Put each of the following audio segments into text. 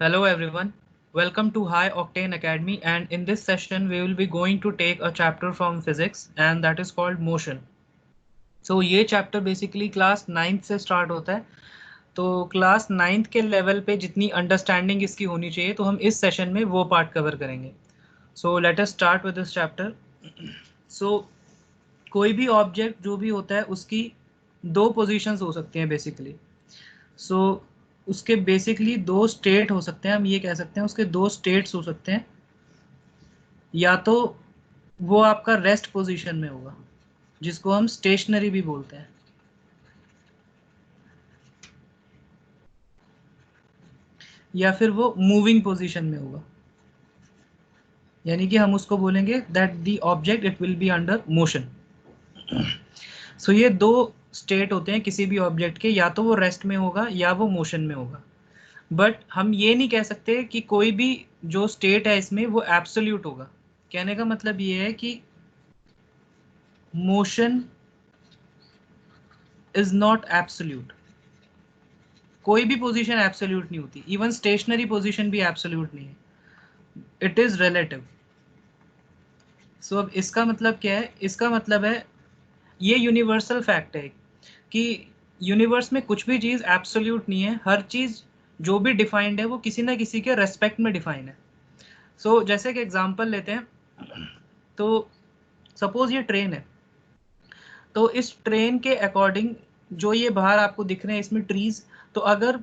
Hello everyone, welcome to High Octane Academy, and in this session we will be going to take a chapter from physics and that is called motion. So ये chapter basically class 9th से start होता है, तो class 9th के level पे जितनी understanding इसकी होनी चाहिए तो हम इस session में वो part cover करेंगे. So let us start with this chapter. So कोई भी object जो भी होता है उसकी दो positions हो सकती हैं basically. सो उसके बेसिकली दो स्टेट हो सकते हैं, हम ये कह सकते हैं उसके दो स्टेट्स हो सकते हैं. या तो वो आपका रेस्ट पोजीशन में होगा जिसको हम स्टेशनरी भी बोलते हैं, या फिर वो मूविंग पोजीशन में होगा, यानी कि हम उसको बोलेंगे that the object it will be under motion. So ये दो स्टेट होते हैं किसी भी ऑब्जेक्ट के, या तो वो रेस्ट में होगा या वो मोशन में होगा. बट हम ये नहीं कह सकते कि कोई भी जो स्टेट है इसमें वो एब्सोल्यूट होगा. कहने का मतलब ये है कि मोशन इज नॉट एब्सोल्यूट. कोई भी पोजीशन एब्सोल्यूट नहीं होती, इवन स्टेशनरी पोजीशन भी एब्सोल्यूट नहीं है, इट इज रिलेटिव. सो अब इसका मतलब क्या है? इसका मतलब है ये यूनिवर्सल फैक्ट है कि यूनिवर्स में कुछ भी चीज एब्सोल्यूट नहीं है. हर चीज जो भी डिफाइंड है वो किसी ना किसी के रेस्पेक्ट में डिफाइन है. सो जैसे कि एग्जांपल लेते हैं, तो सपोज ये ट्रेन है, तो इस ट्रेन के अकॉर्डिंग जो ये बाहर आपको दिख रहे हैं इसमें ट्रीज, तो अगर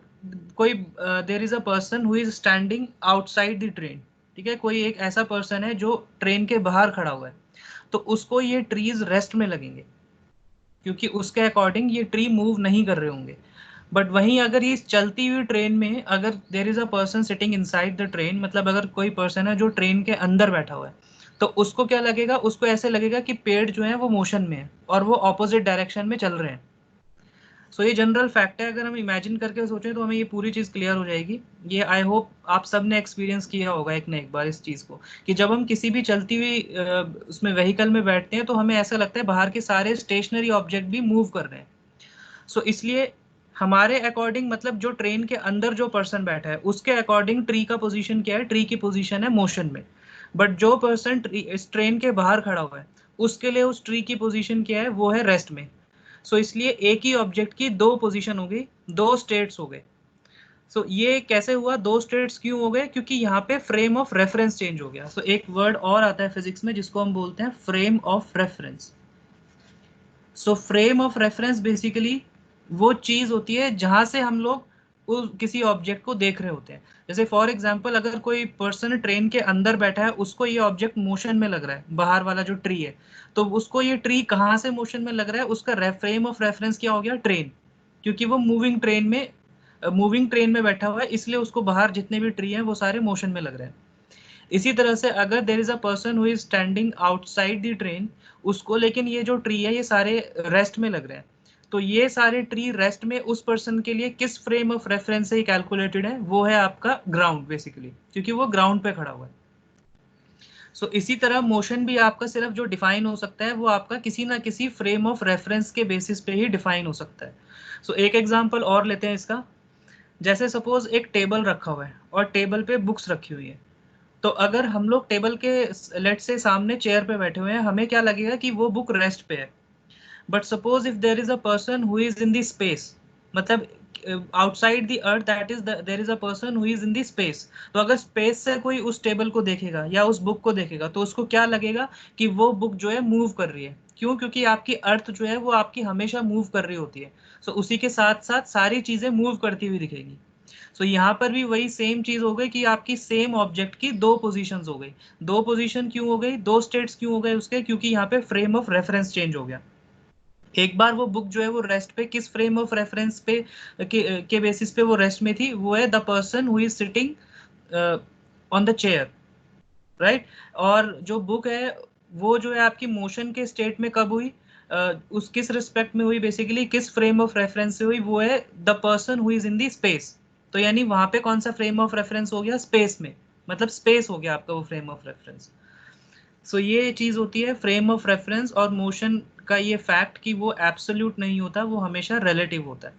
कोई there is a person who is standing outside the train, ठीक है, कोई एक ऐसा पर्सन है जो ट्रेन के बाहर खड़ा हुआ है, तो उसको ये ट्रीज रेस्ट में लगेंगे क्योंकि उसके अकॉर्डिंग ये ट्री मूव नहीं कर रहे होंगे. बट वहीं अगर ये चलती हुई ट्रेन में अगर there is a person sitting inside the train, मतलब अगर कोई पर्सन है जो ट्रेन के अंदर बैठा हुआ है, तो उसको क्या लगेगा? उसको ऐसे लगेगा कि पेड़ जो है वो मोशन में है और वो ऑपोजिट डायरेक्शन में चल रहे हैं. सो ये जनरल फैक्ट है. अगर हम इमेजिन करके सोचें तो हमें ये पूरी चीज़ क्लियर हो जाएगी. ये आई होप आप सब ने एक्सपीरियंस किया होगा एक ना एक बार इस चीज़ को, कि जब हम किसी भी चलती हुई उसमें व्हीकल में बैठते हैं तो हमें ऐसा लगता है बाहर के सारे स्टेशनरी ऑब्जेक्ट भी मूव कर रहे हैं. सो इसलिए हमारे अकॉर्डिंग, मतलब जो ट्रेन के अंदर जो पर्सन बैठा है उसके अकॉर्डिंग ट्री का पोजीशन क्या है? ट्री की पोजीशन है मोशन में. बट जो पर्सन इस ट्रेन के बाहर खड़ा हुआ है उसके लिए उस ट्री की पोजीशन क्या है? वो है रेस्ट में. सो इसलिए एक ही ऑब्जेक्ट की दो पोजीशन हो गई, दो स्टेट्स हो गए. सो ये कैसे हुआ? दो स्टेट्स क्यों हो गए? क्योंकि यहाँ पे फ्रेम ऑफ रेफरेंस चेंज हो गया. सो एक वर्ड और आता है फिजिक्स में जिसको हम बोलते हैं frame of reference. So frame of reference basically वो चीज होती है जहां से हम लोग किसी ऑब्जेक्ट को देख रहे होते हैं. जैसे फॉर एग्जांपल अगर कोई पर्सन ट्रेन के अंदर बैठा है, उसको ये ऑब्जेक्ट मोशन में लग रहा है, बाहर वाला जो ट्री है, तो उसको ये ट्री कहाँ से मोशन में लग रहा है? उसका फ्रेम ऑफ रेफरेंस क्या हो गया? ट्रेन. क्योंकि वो मूविंग ट्रेन में बैठा हुआ है, इसलिए उसको बाहर जितने भी ट्री हैं वो सारे मोशन में लग रहे हैं. इसी तरह से अगर देर is a person who is standing outside the train, उसको लेकिन ये जो ट्री है ये सारे रेस्ट में लग रहे हैं, तो ये सारे ट्री रेस्ट में उस पर्सन के लिए किस फ्रेम ऑफ रेफरेंस से ही कैलकुलेटेड है? वो है आपका ग्राउंड बेसिकली, क्योंकि वो ग्राउंड पे खड़ा हुआ है. सो इसी तरह मोशन भी आपका सिर्फ जो डिफाइन हो सकता है वो आपका किसी ना किसी फ्रेम ऑफ रेफरेंस के बेसिस पे ही डिफाइन हो सकता है. सो एक एग्जांपल और लेते हैं इसका. जैसे सपोज एक टेबल रखा हुआ है और टेबल पे बुक्स रखी हुई है, तो अगर हम लोग टेबल के लेट से सामने चेयर पे बैठे हुए हैं, हमें क्या लगेगा कि वो बुक रेस्ट पे है. But suppose if there is a person who is in the space, मतलब outside the earth, that is there is a person who is in the space, तो अगर स्पेस से कोई उस टेबल को देखेगा या उस बुक को देखेगा तो उसको क्या लगेगा कि वो बुक जो है मूव कर रही है. क्यों? क्योंकि आपकी अर्थ जो है वो आपकी हमेशा मूव कर रही होती है. सो उसी के साथ साथ सारी चीजें मूव करती हुई दिखेगी. सो यहाँ पर भी वही सेम चीज हो गई कि आपकी सेम ऑब्जेक्ट की दो पोजीशंस हो गई. दो पोजीशन क्यों हो गई? दो स्टेट्स क्यों हो गए उसके? क्योंकि यहाँ पे फ्रेम ऑफ रेफरेंस चेंज हो गया. एक बार वो बुक जो है वो रेस्ट पे, किस फ्रेम ऑफ रेफरेंस पे के बेसिस पे वो रेस्ट में थी? वो है the person who is sitting on the chair, right. और जो बुक है वो जो है आपकी मोशन के स्टेट में कब हुई? उस किस रिस्पेक्ट में हुई? बेसिकली किस फ्रेम ऑफ रेफरेंस से हुई? वो है the person who is in the space. तो यानी वहां पे कौन सा फ्रेम ऑफ रेफरेंस हो गया? स्पेस में, मतलब स्पेस हो गया आपका वो फ्रेम ऑफ रेफरेंस. सो ये चीज होती है फ्रेम ऑफ रेफरेंस और मोशन का ये फैक्ट कि वो एब्सोल्यूट नहीं होता, वो हमेशा रिलेटिव होता है.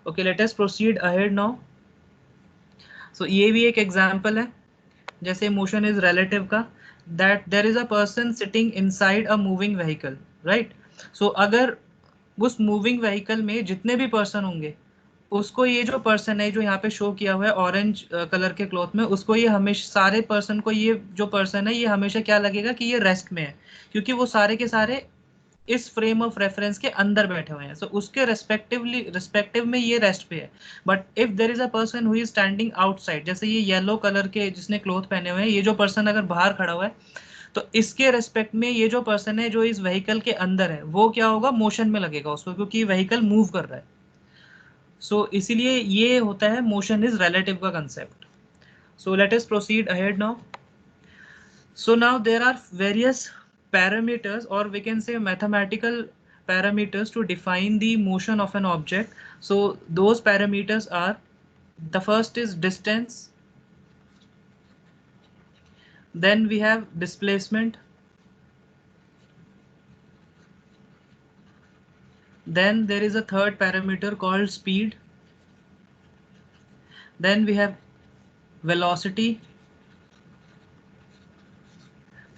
Okay, let us proceed ahead now. So ये भी एक एग्जाम्पल है, जैसे मोशन इज रिलेटिव का, that there is a person sitting inside a moving vehicle, right. So अगर उस मूविंग व्हीकल में जितने भी पर्सन होंगे, उसको ये जो पर्सन है जो यहाँ पे शो किया हुआ है ऑरेंज कलर के क्लॉथ में, उसको ये हमेशा, सारे पर्सन को ये जो पर्सन है ये हमेशा क्या लगेगा कि ये रेस्ट में है, क्योंकि वो सारे के सारे इस फ्रेम ऑफ रेफरेंस के अंदर बैठे हुए हैं। सो उसके रिस्पेक्टिव में ये रेस्ट पे है। But if there is a person who is standing outside, जैसे ये येलो कलर के जिसने क्लॉथ पहने हुए हैं, ये जो पर्सन अगर बाहर खड़ा हुआ है, तो इसके रेस्पेक्ट में ये जो पर्सन है जो इस व्हीकल के अंदर है, वो क्या होगा, मोशन में लगेगा उसको, क्योंकि व्हीकल मूव कर रहा है। सो इसीलिए ये होता है मोशन इज रिलेटिव का concept. So let us proceed ahead now. So now there are various parameters, or we can say mathematical parameters, to define the motion of an object. So those parameters are, the first is distance, then we have displacement, then there is a third parameter called speed, then we have velocity।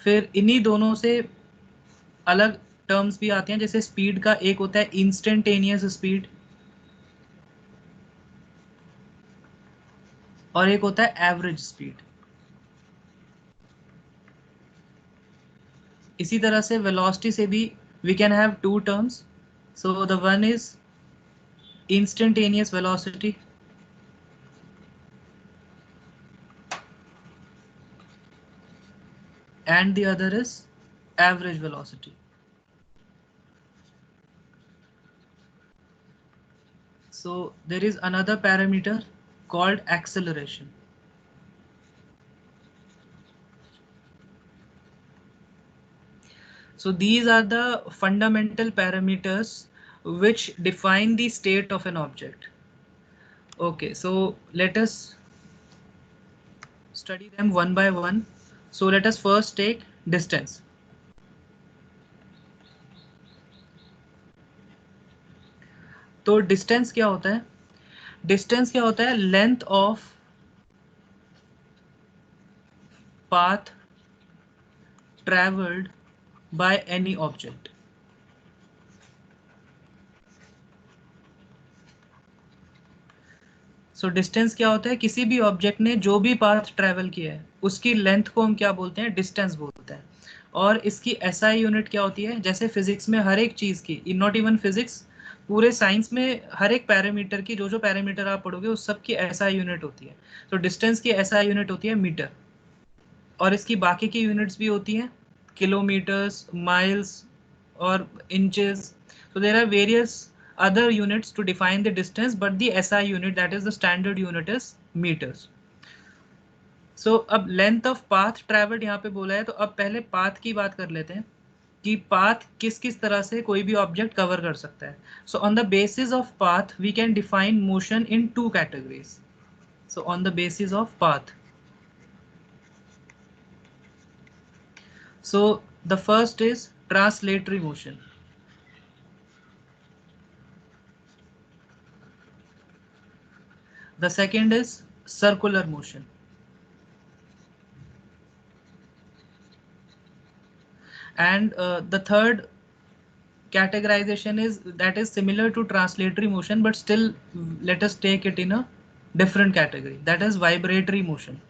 फिर इन्हीं दोनों से अलग terms भी आते हैं, जैसे speed का एक होता है इंस्टेंटेनियस स्पीड, और एक होता है एवरेज स्पीड। इसी तरह से वेलोसिटी से भी we can have two terms। So the one is instantaneous velocity, and the other is average velocity। So there is another parameter called acceleration। So these are the fundamental parameters which define the state of an object। Okay, so let us study them one by one। So let us first take distance। तो distance क्या होता है? Distance क्या होता है? Length of path traveled by any object। So distance क्या होता है? किसी भी ऑब्जेक्ट ने जो भी पाथ ट्रेवल किया है उसकी लेंथ को हम क्या बोलते हैं? डिस्टेंस बोलते हैं। और इसकी एसआई यूनिट क्या होती है? जैसे फिजिक्स में हर एक चीज की, नॉट इवन फिजिक्स, पूरे साइंस में हर एक पैरामीटर की, जो जो पैरामीटर आप पढ़ोगे उस सब की एसआई यूनिट होती है। तो डिस्टेंस की एसआई यूनिट होती है मीटर, और इसकी बाकी की यूनिट्स भी होती हैं, किलोमीटर्स, माइल्स और inches. So there are various other units to define the distance, but the SI unit, that is the standard unit, is meters। So अब length of path traveled यहाँ पे बोला है, तो अब पहले path की बात कर लेते हैं कि path किस किस तरह से कोई भी object cover कर सकता है। So on the basis of path we can define motion in two categories। So on the basis of path, so the first is translatory motion, the second is circular motion, and the third categorization is, that is similar to translatory motion, but still let us take it in a different category, that is vibratory motion।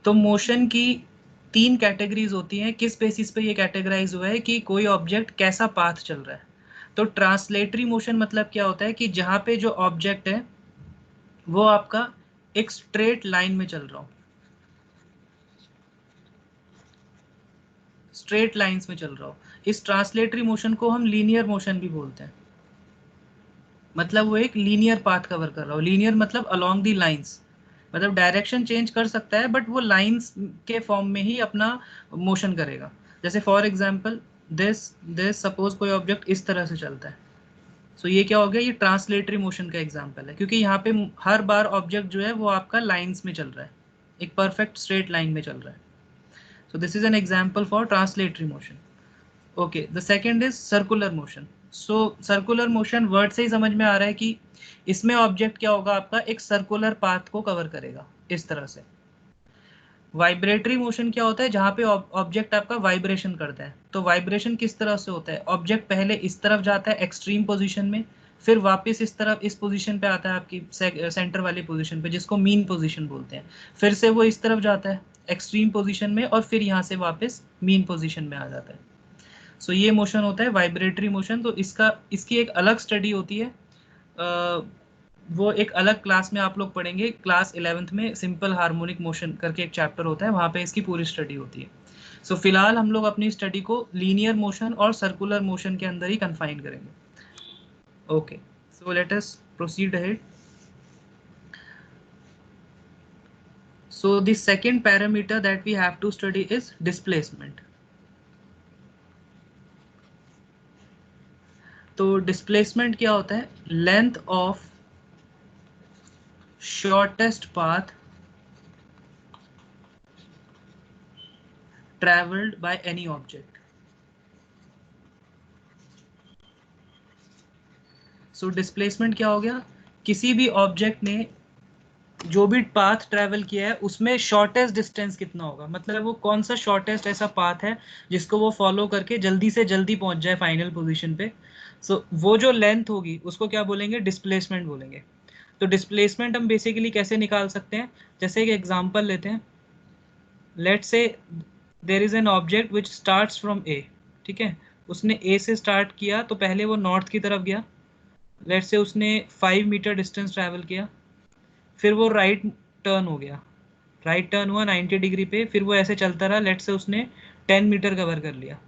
तो motion की तीन categories होती हैं। किस basis पे ये categorise हुआ है कि कोई ऑब्जेक्ट कैसा पाथ चल रहा है। तो ट्रांसलेटरी मोशन मतलब क्या होता है कि जहां पे जो ऑब्जेक्ट है वो आपका एक स्ट्रेट लाइन में चल रहा हो, स्ट्रेट लाइंस में चल रहा हो। इस ट्रांसलेटरी मोशन को हम लीनियर मोशन भी बोलते हैं। मतलब वो एक लीनियर पाथ कवर कर रहा हो। लीनियर मतलब अलोंग दी लाइंस, मतलब डायरेक्शन चेंज कर सकता है बट वो लाइंस के फॉर्म में ही अपना मोशन करेगा। जैसे for example this this suppose कोई ऑब्जेक्ट इस तरह से चलता है, सो ये क्या हो गया? ये ट्रांसलेटरी मोशन का एग्जांपल है, क्योंकि यहाँ पे हर बार ऑब्जेक्ट जो है वो आपका लाइंस में चल रहा है, एक परफेक्ट स्ट्रेट लाइन में चल रहा है। सो this is an example for translatory motion. Okay, the second is circular motion. So circular motion word से ही समझ में आ रहा है कि इसमें ऑब्जेक्ट क्या होगा, आपका एक सर्कुलर पाथ को कवर करेगा इस तरह से। वाइब्रेटरी मोशन क्या होता है, जहाँ पे ऑब्जेक्ट आपका वाइब्रेशन करता है। तो वाइब्रेशन किस तरह से होता है, ऑब्जेक्ट पहले इस तरफ जाता है एक्सट्रीम पोजीशन में, फिर वापस इस तरफ इस पोजीशन पे आता है आपकी सेंटर वाली पोजीशन पे, जिसको मीन पोजीशन बोलते हैं। फिर से वो इस तरफ जाता है एक्सट्रीम पोजीशन में, और फिर यहाँ से वापस मीन पोजीशन में आ जाता है। सो ये मोशन होता है वाइब्रेटरी मोशन। तो इसकी एक अलग स्टडी होती है, वो एक अलग क्लास में आप लोग पढ़ेंगे, क्लास 11th में सिंपल हार्मोनिक मोशन करके एक चैप्टर होता है, वहाँ पे इसकी पूरी स्टडी होती है। सो फिलहाल हम लोग अपनी स्टडी को लीनियर मोशन और सर्कुलर मोशन के अंदर ही कन्फाइन करेंगे। Okay, so let us proceed ahead. So the second parameter that we have to study is displacement. तो डिस्प्लेसमेंट क्या होता है, length of shortest path travelled by any object. So displacement क्या हो गया, किसी भी ऑब्जेक्ट ने जो भी पाथ ट्रेवल किया है उसमें शॉर्टेस्ट डिस्टेंस कितना होगा, मतलब वो कौन सा शॉर्टेस्ट ऐसा पाथ है जिसको वो फॉलो करके जल्दी से जल्दी पहुंच जाए फाइनल पोजीशन पे। सो वो जो लेंथ होगी उसको क्या बोलेंगे, डिस्प्लेसमेंट बोलेंगे। तो डिस्प्लेसमेंट हम बेसिकली कैसे निकाल सकते हैं, जैसे एक एग्जांपल लेते हैं। Let's say there is an object which starts from A, ठीक है, उसने ए से स्टार्ट किया, तो पहले वो नॉर्थ की तरफ गया। लेट्स से उसने 5 मीटर डिस्टेंस ट्रैवल किया, फिर वो राइट टर्न हो गया, राइट टर्न हुआ 90 डिग्री पे, फिर वो ऐसे चलता रहा, लेट्स से उसने 10 मीटर कवर कर लिया।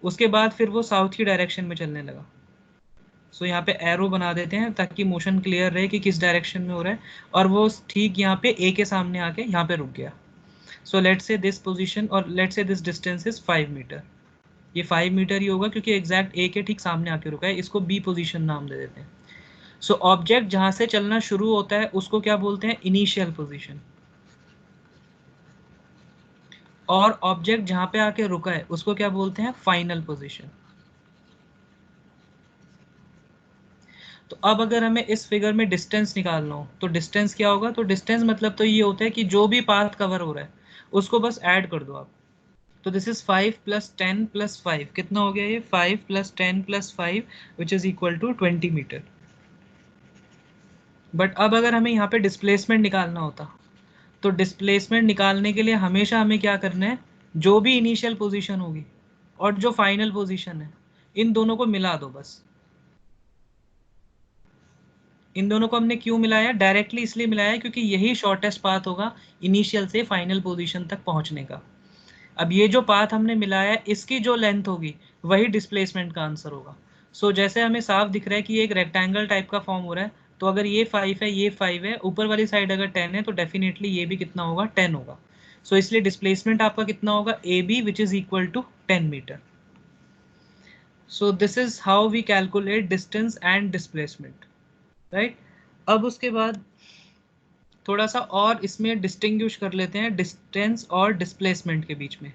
उसके बाद फिर वो साउथ की डायरेक्शन में चलने लगा। सो यहाँ पे एरो बना देते हैं ताकि मोशन क्लियर रहे कि किस डायरेक्शन में हो रहा है, और वो ठीक यहाँ पे ए के सामने आके यहाँ पे रुक गया। So let's say this position और let's say this distance is 5 metre. ये 5 मीटर ही होगा क्योंकि एग्जैक्ट ए के ठीक सामने आके रुका है, इसको बी पोजीशन नाम दे देते हैं। सो ऑब्जेक्ट जहाँ से चलना शुरू होता है उसको क्या बोलते हैं, इनिशियल पोजीशन, और ऑब्जेक्ट जहाँ पे आके रुका है उसको क्या बोलते हैं, फाइनल पोजीशन। तो अब अगर हमें इस फिगर में डिस्टेंस निकालना हो तो डिस्टेंस क्या होगा, तो डिस्टेंस मतलब तो ये होता है कि जो भी पाथ कवर हो रहा है उसको बस ऐड कर दो आप। तो दिस इज 5 + 10 + 5, कितना हो गया ये, 5 + 10 + 5 which is equal to 20 metre. But अब अगर हमें यहाँ पे डिस्प्लेसमेंट निकालना होता, तो डिस्प्लेसमेंट निकालने के लिए हमेशा हमें क्या करना है, जो भी इनिशियल पोजीशन होगी और जो फाइनल पोजीशन है इन दोनों को मिला दो बस। इन दोनों को हमने क्यों मिलाया, डायरेक्टली इसलिए मिलाया क्योंकि यही शॉर्टेस्ट पाथ होगा इनिशियल से फाइनल पोजीशन तक पहुंचने का। अब ये जो पाथ हमने मिलाया है इसकी जो लेंथ होगी वही डिस्प्लेसमेंट का आंसर होगा। सो जैसे हमें साफ दिख रहा है कि ये एक रेक्टेंगल टाइप का फॉर्म हो रहा है, तो अगर ये 5 है, ये 5 है, ऊपर वाली साइड अगर 10 है तो डेफिनेटली ये भी कितना होगा, 10 होगा। सो इसलिए डिस्प्लेसमेंट आपका कितना होगा, A B which is equal to 10 metre. So this is how we calculate distance and displacement, right. अब उसके बाद थोड़ा सा और इसमें डिस्टिंग्विश कर लेते हैं डिस्टेंस और डिस्प्लेसमेंट के बीच में।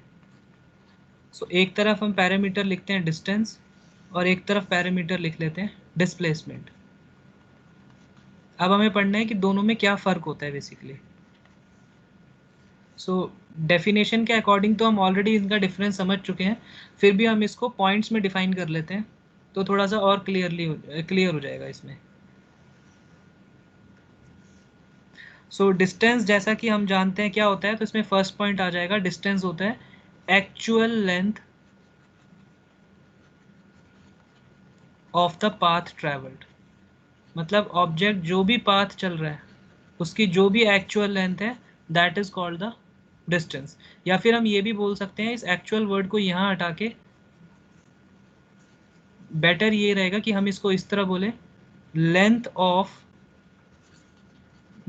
सो एक तरफ हम पैरामीटर लिखते हैं डिस्टेंस और एक तरफ पैरामीटर लिख लेते हैं डिस्प्लेसमेंट। अब हमें पढ़ना है कि दोनों में क्या फ़र्क होता है बेसिकली। सो डेफिनेशन के अकॉर्डिंग तो हम ऑलरेडी इनका डिफरेंस समझ चुके हैं, फिर भी हम इसको पॉइंट्स में डिफाइन कर लेते हैं तो थोड़ा सा और क्लियर हो जाएगा इसमें। सो डिस्टेंस जैसा कि हम जानते हैं क्या होता है, तो इसमें फर्स्ट पॉइंट आ जाएगा, डिस्टेंस होता है actual length of the path travelled. मतलब ऑब्जेक्ट जो भी पाथ चल रहा है उसकी जो भी एक्चुअल लेंथ है that is called the distance. या फिर हम ये भी बोल सकते हैं, इस एक्चुअल वर्ड को यहाँ हटा के बेटर ये रहेगा कि हम इसको इस तरह बोले, length of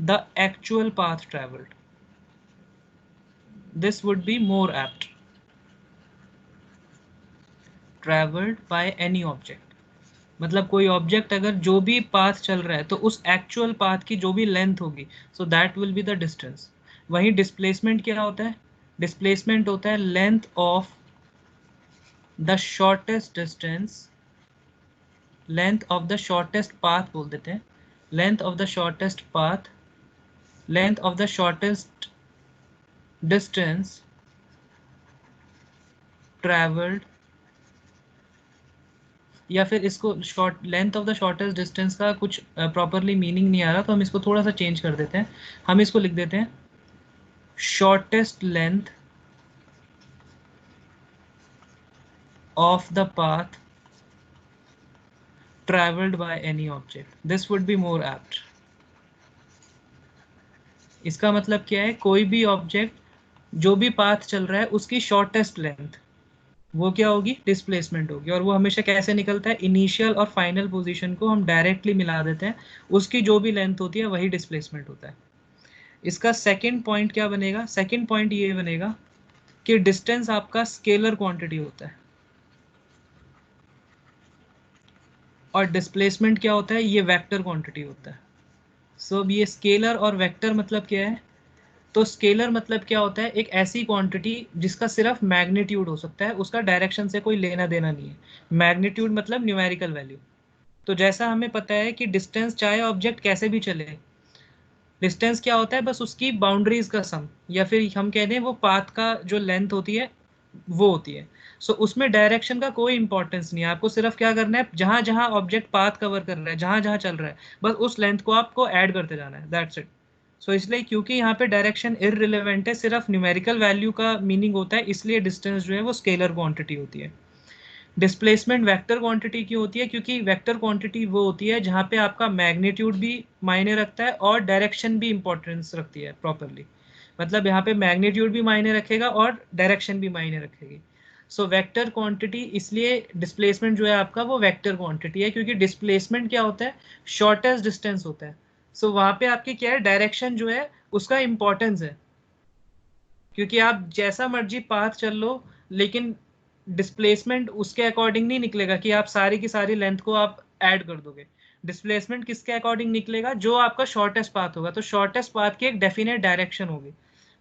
the actual path travelled. This would be more apt, travelled by any object. मतलब कोई ऑब्जेक्ट अगर जो भी पाथ चल रहा है तो उस एक्चुअल पाथ की जो भी लेंथ होगी, so that will be the distance. वहीं डिस्प्लेसमेंट क्या होता है, डिस्प्लेसमेंट होता है length of the shortest distance length of the shortest path बोल देते हैं, length of the shortest path, length of the shortest distance travelled, या फिर इसको short length of the shortest distance का कुछ प्रॉपरली मीनिंग नहीं आ रहा, तो हम इसको थोड़ा सा चेंज कर देते हैं, हम इसको लिख देते हैं shortest length of the path travelled by any object, this would be more apt. इसका मतलब क्या है, कोई भी ऑब्जेक्ट जो भी पाथ चल रहा है उसकी शॉर्टेस्ट लेंथ वो क्या होगी, डिस्प्लेसमेंट होगी। और वो हमेशा कैसे निकलता है, इनिशियल और फाइनल पोजीशन को हम डायरेक्टली मिला देते हैं, उसकी जो भी लेंथ होती है वही डिस्प्लेसमेंट होता है। इसका सेकंड पॉइंट क्या बनेगा, सेकंड पॉइंट ये बनेगा कि डिस्टेंस आपका स्केलर क्वांटिटी होता है और डिस्प्लेसमेंट क्या होता है, ये वेक्टर क्वांटिटी होता है। सो अब ये स्केलर और वेक्टर मतलब क्या है, तो स्केलर मतलब क्या होता है, एक ऐसी क्वांटिटी जिसका सिर्फ मैग्नीट्यूड हो सकता है, उसका डायरेक्शन से कोई लेना देना नहीं है। मैग्नीट्यूड मतलब न्यूमेरिकल वैल्यू। तो जैसा हमें पता है कि डिस्टेंस चाहे ऑब्जेक्ट कैसे भी चले, डिस्टेंस क्या होता है, बस उसकी बाउंड्रीज का सम, या फिर हम कह दें वो पाथ का जो लेंथ होती है वो होती है। सो उसमें डायरेक्शन का कोई इंपॉर्टेंस नहीं है, आपको सिर्फ क्या करना है, जहां जहां ऑब्जेक्ट पाथ कवर कर रहा है, जहां जहां चल रहा है, बस उस लेंथ को आपको ऐड करते जाना है, दैट्स इट। सो इसलिए क्योंकि यहाँ पे डायरेक्शन इररिलेवेंट है, सिर्फ न्यूमेरिकल वैल्यू का मीनिंग होता है, इसलिए डिस्टेंस जो है वो स्केलर क्वांटिटी होती है। डिस्प्लेसमेंट वेक्टर क्वांटिटी की होती है, क्योंकि वेक्टर क्वांटिटी वो होती है जहाँ पे आपका मैग्नीट्यूड भी मायने रखता है और डायरेक्शन भी इंपॉर्टेंस रखती है प्रॉपरली। मतलब यहाँ पे मैग्नीट्यूड भी मायने रखेगा और डायरेक्शन भी मायने रखेगी। सो वेक्टर क्वांटिटी, इसलिए डिस्प्लेसमेंट जो है आपका वो वेक्टर क्वांटिटी है, क्योंकि डिस्प्लेसमेंट क्या होता है, शॉर्टेस्ट डिस्टेंस होता है। सो वहाँ पे आपकी क्या है, डायरेक्शन जो है उसका इंपॉर्टेंस है, क्योंकि आप जैसा मर्जी पाथ चल लो, लेकिन डिस्प्लेसमेंट उसके अकॉर्डिंग नहीं निकलेगा कि आप सारी की सारी लेंथ को आप ऐड कर दोगे। डिस्प्लेसमेंट किसके अकॉर्डिंग निकलेगा, जो आपका शॉर्टेस्ट पाथ होगा, तो शॉर्टेस्ट पाथ की एक डेफिनेट डायरेक्शन होगी।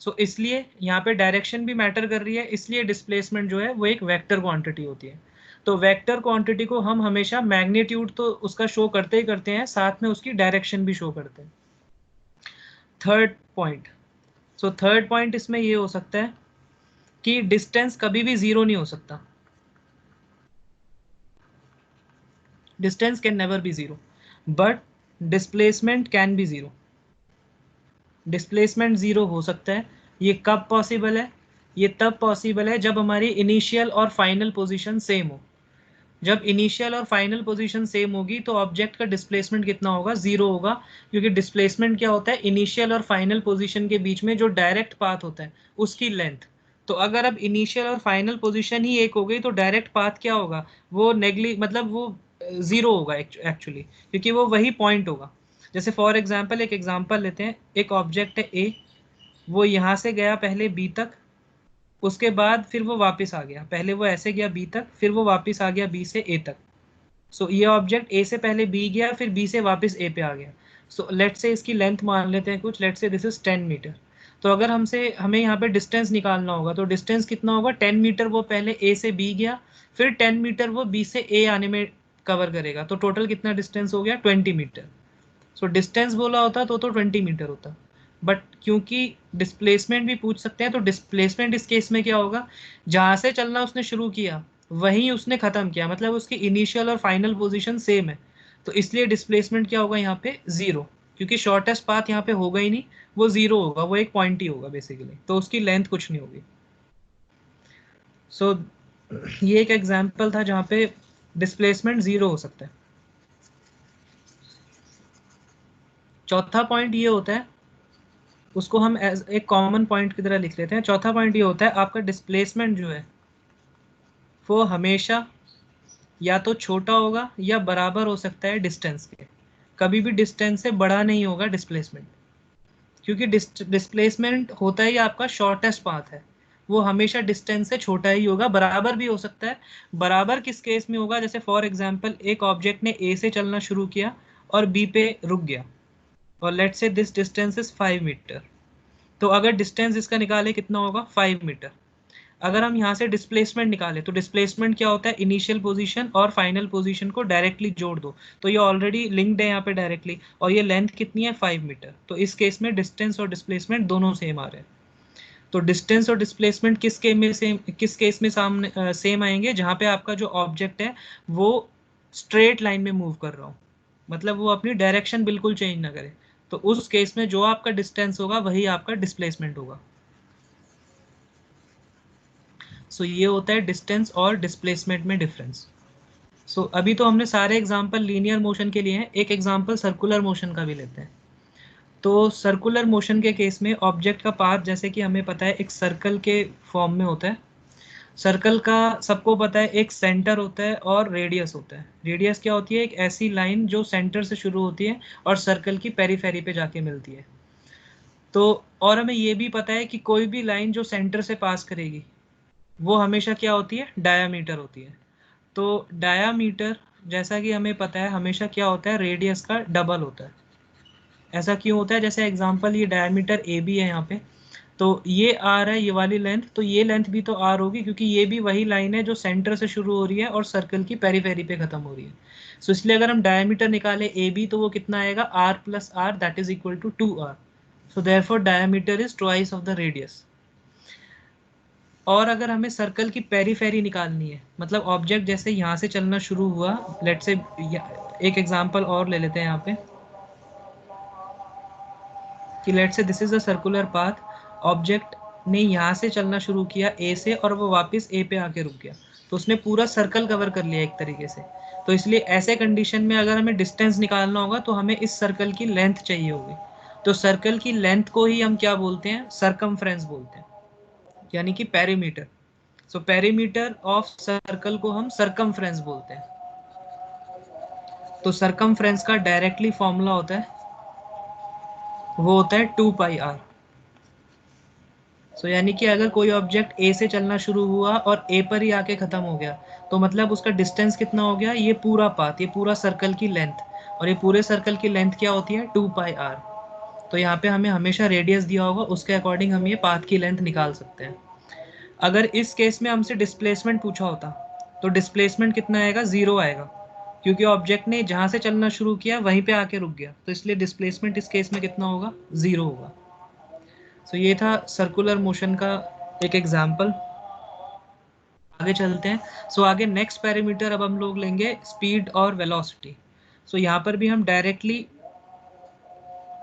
सो इसलिए यहाँ पे डायरेक्शन भी मैटर कर रही है, इसलिए डिस्प्लेसमेंट जो है वो एक वेक्टर क्वांटिटी होती है। तो वेक्टर क्वांटिटी को हम हमेशा मैग्नीट्यूड तो उसका शो करते ही करते हैं, साथ में उसकी डायरेक्शन भी शो करते हैं। Third point, so third point इसमें ये हो सकता है कि डिस्टेंस कभी भी जीरो नहीं हो सकता, distance can never be zero, but displacement can be zero. Displacement zero हो सकता है, ये कब पॉसिबल है, ये तब पॉसिबल है जब हमारी इनिशियल और फाइनल पोजीशन सेम हो। जब इनिशियल और फाइनल पोजीशन सेम होगी तो ऑब्जेक्ट का डिस्प्लेसमेंट कितना होगा, जीरो होगा, क्योंकि डिस्प्लेसमेंट क्या होता है, इनिशियल और फाइनल पोजीशन के बीच में जो डायरेक्ट पाथ होता है उसकी लेंथ। तो अगर अब इनिशियल और फाइनल पोजीशन ही एक हो गई तो डायरेक्ट पाथ क्या होगा, वो नेगली मतलब वो जीरो होगा एक्चुअली, क्योंकि वो वही पॉइंट होगा। जैसे फॉर एग्जाम्पल, एक एग्जाम्पल लेते हैं, एक ऑब्जेक्ट है ए, वो यहाँ से गया पहले बी तक, उसके बाद फिर वो वापस आ गया, पहले वो ऐसे गया बी तक, फिर वो वापस आ गया बी से ए तक। सो ये ऑब्जेक्ट ए से पहले बी गया, फिर बी से वापस ए पे आ गया। सो लेट से इसकी लेंथ मान लेते हैं कुछ, लेट से दिस इज 10 मीटर। तो अगर हमें यहाँ पे डिस्टेंस निकालना होगा, तो डिस्टेंस कितना होगा, 10 मीटर वो पहले ए से बी गया, फिर 10 मीटर वो बी से ए आने में कवर करेगा, तो टोटल कितना डिस्टेंस हो गया, 20 मीटर। सो डिस्टेंस बोला होता तो 20 मीटर होता, बट क्योंकि डिस्प्लेसमेंट भी पूछ सकते हैं, तो डिस्प्लेसमेंट इस केस में क्या होगा, जहां से चलना उसने शुरू किया वहीं उसने खत्म किया, मतलब उसकी इनिशियल और फाइनल पोजीशन सेम है, तो इसलिए डिस्प्लेसमेंट क्या होगा यहाँ पे, जीरो, क्योंकि शॉर्टेस्ट पाथ यहाँ पे होगा ही नहीं, वो जीरो होगा, वो एक पॉइंट ही होगा बेसिकली, तो उसकी लेंथ कुछ नहीं होगी। सो ये एक एग्जाम्पल था जहाँ पे डिस्प्लेसमेंट जीरो हो सकता है। चौथा पॉइंट ये होता है, उसको हम एज एक कॉमन पॉइंट की तरह लिख लेते हैं। चौथा पॉइंट ये होता है, आपका डिस्प्लेसमेंट जो है वो हमेशा या तो छोटा होगा या बराबर हो सकता है डिस्टेंस के, कभी भी डिस्टेंस से बड़ा नहीं होगा डिस्प्लेसमेंट, क्योंकि डिस्प्लेसमेंट होता ही आपका शॉर्टेस्ट पाथ है, वो हमेशा डिस्टेंस से छोटा ही होगा। बराबर भी हो सकता है, बराबर किस केस में होगा, जैसे फॉर एग्जांपल एक ऑब्जेक्ट ने ए से चलना शुरू किया और बी पे रुक गया, और let's say this distance is 5 metre, तो अगर डिस्टेंस इसका निकाले कितना होगा, 5 मीटर। अगर हम यहाँ से डिस्प्लेसमेंट निकालें तो डिस्प्लेसमेंट क्या होता है, इनिशियल पोजीशन और फाइनल पोजीशन को डायरेक्टली जोड़ दो, तो ये ऑलरेडी लिंक्ड है यहाँ पे डायरेक्टली, और ये लेंथ कितनी है 5 मीटर, तो इस केस में डिस्टेंस और डिस्प्लेसमेंट दोनों सेम आ रहे हैं। तो डिस्टेंस और डिस्प्लेसमेंट किस केस में सामने सेम आएंगे, जहाँ पे आपका जो ऑब्जेक्ट है वो स्ट्रेट लाइन में मूव कर रहा हो, मतलब वो अपनी डायरेक्शन बिल्कुल चेंज ना करे, तो उस केस में जो आपका डिस्टेंस होगा वही आपका डिस्प्लेसमेंट होगा। सो ये होता है डिस्टेंस और डिस्प्लेसमेंट में डिफरेंस। सो अभी तो हमने सारे एग्जांपल लीनियर मोशन के लिए हैं, एक एग्जांपल सर्कुलर मोशन का भी लेते हैं। तो सर्कुलर मोशन के केस में ऑब्जेक्ट का पाथ जैसे कि हमें पता है एक सर्कल के फॉर्म में होता है। सर्कल का सबको पता है एक सेंटर होता है और रेडियस होता है। रेडियस क्या होती है, एक ऐसी लाइन जो सेंटर से शुरू होती है और सर्कल की पेरीफेरी पे जाके मिलती है। तो और हमें ये भी पता है कि कोई भी लाइन जो सेंटर से पास करेगी वो हमेशा क्या होती है, डायामीटर होती है। तो डायामीटर जैसा कि हमें पता है हमेशा क्या होता है, रेडियस का डबल होता है। ऐसा क्यों होता है, जैसे एग्जांपल ये डायमीटर ए बी है यहाँ पे, तो ये आर है, ये वाली लेंथ, तो ये लेंथ भी तो आर होगी क्योंकि ये भी वही लाइन है जो सेंटर से शुरू हो रही है और सर्कल की पेरीफेरी पे खत्म हो रही है। सो इसलिए अगर हम डायमीटर निकाले ए बी तो वो कितना आएगा, r plus r, that is equal to 2r। So therefore diameter is twice of the radius. और अगर हमें सर्कल की पेरीफेरी निकालनी है, मतलब ऑब्जेक्ट जैसे यहाँ से चलना शुरू हुआ, लेट्स से एक एग्जांपल और ले लेते हैं यहाँ पे कि let's say this is a circular path, object ने यहाँ से चलना शुरू किया ए से और वो वापस ए पे आके रुक गया, तो उसने पूरा सर्कल कवर कर लिया एक तरीके से। तो इसलिए ऐसे कंडीशन में अगर हमें डिस्टेंस निकालना होगा तो हमें इस सर्कल की लेंथ चाहिए होगी। तो सर्कल की लेंथ को ही हम क्या बोलते हैं, सरकमफ्रेंस बोलते हैं, यानी कि perimeter. So perimeter of circle को हम सरकमफ्रेंस बोलते हैं। तो सरकमफ्रेंस का डायरेक्टली फॉर्मूला होता है, वो होता है 2πr। सो यानी कि अगर कोई ऑब्जेक्ट ए से चलना शुरू हुआ और ए पर ही आके खत्म हो गया, तो मतलब उसका डिस्टेंस कितना हो गया, ये पूरा पाथ, ये पूरा सर्कल की लेंथ, और ये पूरे सर्कल की लेंथ क्या होती है, 2πr। तो यहाँ पे हमें हमेशा रेडियस दिया होगा, उसके अकॉर्डिंग हम ये पाथ की लेंथ निकाल सकते हैं। अगर इस केस में हमसे डिस्प्लेसमेंट पूछा होता तो डिस्प्लेसमेंट कितना आएगा, 0 आएगा, क्योंकि ऑब्जेक्ट ने जहाँ से चलना शुरू किया वहीं पे आके रुक गया, तो इसलिए डिस्प्लेसमेंट इस केस में कितना होगा, 0 होगा। सो ये था सर्कुलर मोशन का एक एग्जाम्पल। आगे चलते हैं। सो आगे नेक्स्ट पैरामीटर अब हम लोग लेंगे स्पीड और वेलोसिटी। सो यहाँ पर भी हम डायरेक्टली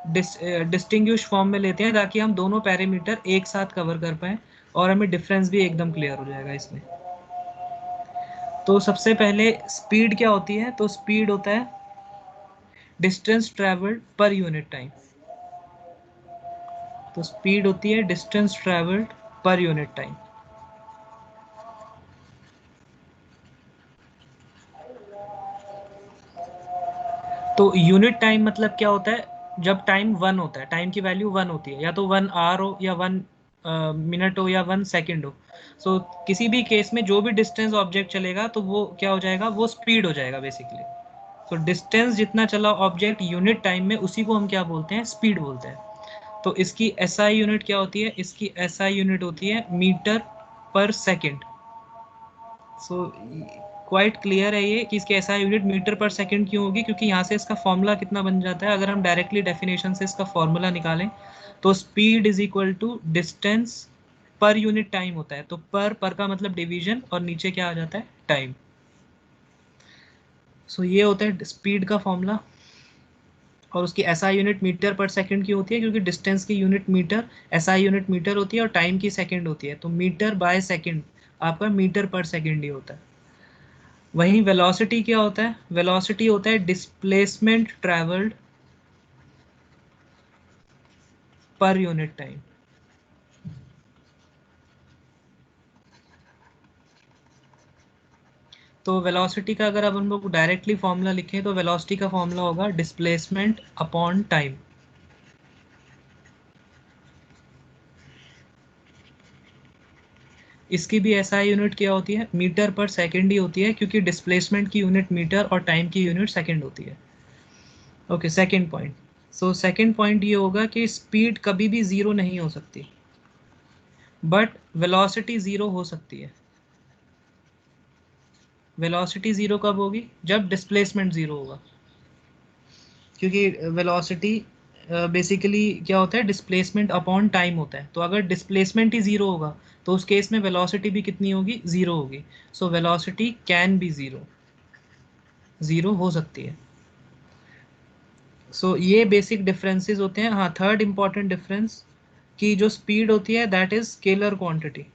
डिस्टिंग्विश फॉर्म में लेते हैं ताकि हम दोनों पैरामीटर एक साथ कवर कर पाएँ और हमें डिफरेंस भी एकदम क्लियर हो जाएगा इसमें। तो सबसे पहले स्पीड क्या होती है, तो स्पीड होता है डिस्टेंस ट्रेवल्ड पर यूनिट टाइम। तो स्पीड होती है डिस्टेंस ट्रेवल्ड पर यूनिट टाइम। तो यूनिट टाइम मतलब क्या होता है, जब टाइम 1 होता है, टाइम की वैल्यू 1 होती है, या तो 1 आवर हो या 1 मिनट हो या 1 सेकेंड हो। सो किसी भी केस में जो भी डिस्टेंस ऑब्जेक्ट चलेगा तो वो क्या हो जाएगा, वो स्पीड हो जाएगा बेसिकली। सो डिस्टेंस जितना चला ऑब्जेक्ट यूनिट टाइम में, उसी को हम क्या बोलते हैं, स्पीड बोलते हैं। तो इसकी एसआई यूनिट क्या होती है, इसकी एसआई यूनिट होती है मीटर पर सेकेंड। सो क्वाइट क्लियर है ये कि इसके SI unit metre per second क्यों होगी, क्योंकि यहाँ से इसका फॉर्मूला कितना बन जाता है, अगर हम डायरेक्टली डेफिनेशन से इसका फॉर्मूला निकालें तो speed is equal to distance per unit time होता है। तो पर का मतलब डिवीजन और नीचे क्या आ जाता है, टाइम। सो ये होता है स्पीड का फॉर्मूला। और उसकी SI unit metre per second की होती है, क्योंकि डिस्टेंस की unit metre, SI unit metre होती है और टाइम की सेकंड होती है, तो मीटर बाय सेकंड आपका मीटर पर सेकंड ही होता है। वहीं वेलोसिटी क्या होता है, वेलोसिटी होता है displacement travelled per unit time. तो वेलोसिटी का अगर अब हम लोग डायरेक्टली फॉर्मूला लिखें तो वेलोसिटी का फॉर्मूला होगा डिस्प्लेसमेंट अपॉन टाइम। इसकी भी एसआई यूनिट क्या होती है, मीटर पर सेकंड ही होती है, क्योंकि डिस्प्लेसमेंट की यूनिट मीटर और टाइम की यूनिट सेकंड होती है। Okay, second point. So second point ये होगा कि स्पीड कभी भी 0 नहीं हो सकती। बट वेलोसिटी जीरो हो सकती है। वेलोसिटी जीरो कब होगी? जब डिस्प्लेसमेंट जीरो होगा, क्योंकि वेलोसिटी बेसिकली क्या होता है, डिस्प्लेसमेंट अपॉन टाइम होता है। तो अगर डिस्प्लेसमेंट ही जीरो होगा तो उस केस में वेलोसिटी भी कितनी होगी? जीरो होगी। So velocity can be zero, zero हो सकती है। सो ये बेसिक डिफरेंसेस होते हैं। हाँ, थर्ड इंपॉर्टेंट डिफरेंस कि जो स्पीड होती है that is scalar quantity,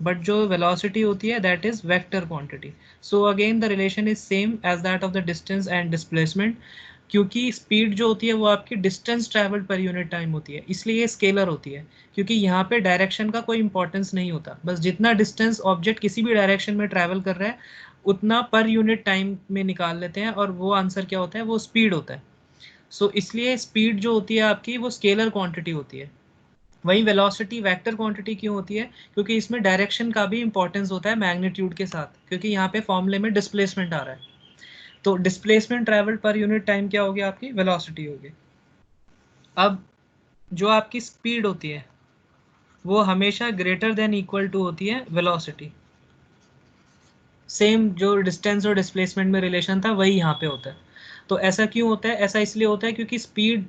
but जो वेलोसिटी होती है that is vector quantity. So again the relation is same as that of the distance and displacement, क्योंकि स्पीड जो होती है वो आपकी distance travelled per unit time होती है, इसलिए ये स्केलर होती है। क्योंकि यहाँ पे डायरेक्शन का कोई इंपॉर्टेंस नहीं होता, बस जितना डिस्टेंस ऑब्जेक्ट किसी भी डायरेक्शन में ट्रैवल कर रहा है उतना पर यूनिट टाइम में निकाल लेते हैं, और वो आंसर क्या होता है? वो स्पीड होता है। सो इसलिए स्पीड जो होती है आपकी वो स्केलर क्वांटिटी होती है। वही वेलोसिटी वेक्टर क्वांटिटी क्यों होती है? क्योंकि इसमें डायरेक्शन का भी इंपॉर्टेंस होता है मैग्नीट्यूड के साथ, क्योंकि यहाँ पे फॉर्मूले में डिस्प्लेसमेंट आ रहा है। तो डिस्प्लेसमेंट ट्रैवल पर यूनिट टाइम क्या होगी? आपकी वेलोसिटी होगी। अब जो आपकी स्पीड होती है वो हमेशा ग्रेटर देन इक्वल टू होती है वेलोसिटी। सेम जो डिस्टेंस और डिस्प्लेसमेंट में रिलेशन था वही यहाँ पे होता है। तो ऐसा क्यों होता है? ऐसा इसलिए होता है क्योंकि स्पीड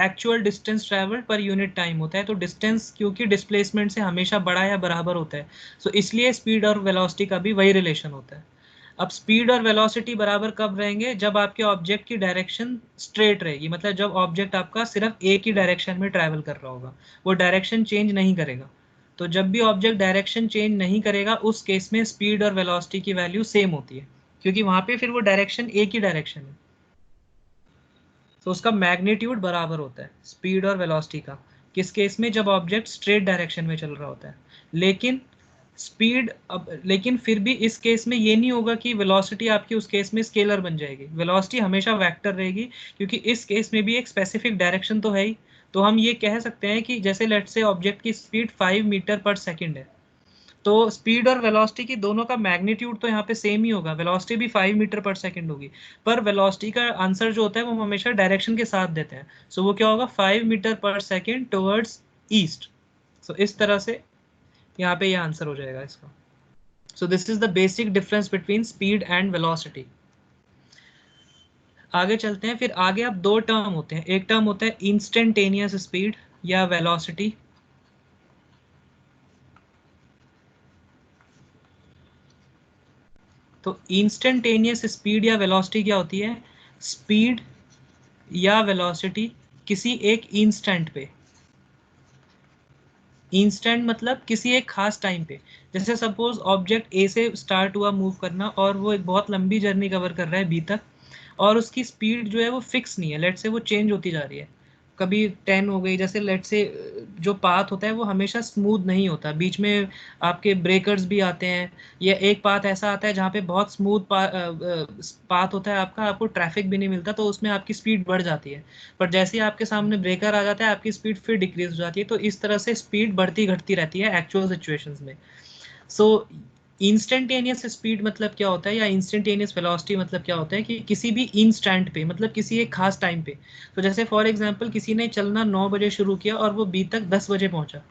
एक्चुअल डिस्टेंस ट्रैवल पर यूनिट टाइम होता है, तो डिस्टेंस क्योंकि डिस्प्लेसमेंट से हमेशा बड़ा या बराबर होता है, सो इसलिए स्पीड और वेलोसिटी का भी वही रिलेशन होता है। अब स्पीड और वेलोसिटी बराबर कब रहेंगे? जब आपके ऑब्जेक्ट की डायरेक्शन स्ट्रेट रहेगी, मतलब जब ऑब्जेक्ट आपका सिर्फ एक ही डायरेक्शन में ट्रैवल कर रहा होगा, वो डायरेक्शन चेंज नहीं करेगा। तो जब भी ऑब्जेक्ट डायरेक्शन चेंज नहीं करेगा उस केस में स्पीड और वेलोसिटी की वैल्यू सेम होती है, क्योंकि वहां पे फिर वो डायरेक्शन एक ही डायरेक्शन है, तो उसका मैग्नीट्यूड बराबर होता है स्पीड और वेलोसिटी का। किस केस में? जब ऑब्जेक्ट स्ट्रेट डायरेक्शन में चल रहा होता है। लेकिन स्पीड अब लेकिन फिर भी इस केस में ये नहीं होगा कि वेलोसिटी आपकी उस केस में स्केलर बन जाएगी, वेलोसिटी हमेशा वेक्टर रहेगी, क्योंकि इस केस में भी एक स्पेसिफिक डायरेक्शन तो है ही। तो हम ये कह सकते हैं कि जैसे लेट से ऑब्जेक्ट की स्पीड 5 मीटर पर सेकंड है, तो स्पीड और वेलोसिटी की दोनों का मैग्नीट्यूड तो यहाँ पे सेम ही होगा, वेलोसिटी भी 5 मीटर पर सेकंड होगी, पर वेलोसिटी का आंसर जो होता है वो हम हमेशा डायरेक्शन के साथ देते हैं। सो वो क्या होगा? 5 metre per second towards east. सो इस तरह से यहाँ पे ये आंसर हो जाएगा इसका। सो this is the basic difference between speed and velocity. आगे चलते हैं। फिर आगे अब दो टर्म होते हैं, एक टर्म होता है इंस्टेंटेनियस स्पीड या वेलोसिटी। तो इंस्टेंटेनियस स्पीड या वेलोसिटी क्या होती है? स्पीड या वेलोसिटी किसी एक इंस्टेंट पे, इंस्टेंट मतलब किसी एक खास टाइम पे। जैसे सपोज ऑब्जेक्ट ए से स्टार्ट हुआ मूव करना और वो एक बहुत लंबी जर्नी कवर कर रहा है बी तक, और उसकी स्पीड जो है वो फिक्स नहीं है, लेट से वो चेंज होती जा रही है, कभी 10 हो गई। जैसे लेट से जो पाथ होता है वो हमेशा स्मूथ नहीं होता, बीच में आपके ब्रेकर्स भी आते हैं, या एक पाथ ऐसा आता है जहाँ पे बहुत स्मूथ पाथ होता है आपका, आपको ट्रैफिक भी नहीं मिलता, तो उसमें आपकी स्पीड बढ़ जाती है। पर जैसे ही आपके सामने ब्रेकर आ जाता है आपकी स्पीड फिर डिक्रीज हो जाती है। तो इस तरह से स्पीड बढ़ती घटती रहती है एक्चुअल सिचुएशंस में। सो इंस्टेंटेनियस स्पीड मतलब क्या होता है, या इंस्टेंटेनियस वेलोसिटी मतलब क्या होता है कि किसी भी इंस्टेंट पे, मतलब किसी एक खास टाइम पे। तो जैसे फॉर एग्जांपल किसी ने चलना 9 बजे शुरू किया और वो बी तक 10 बजे पहुंचा।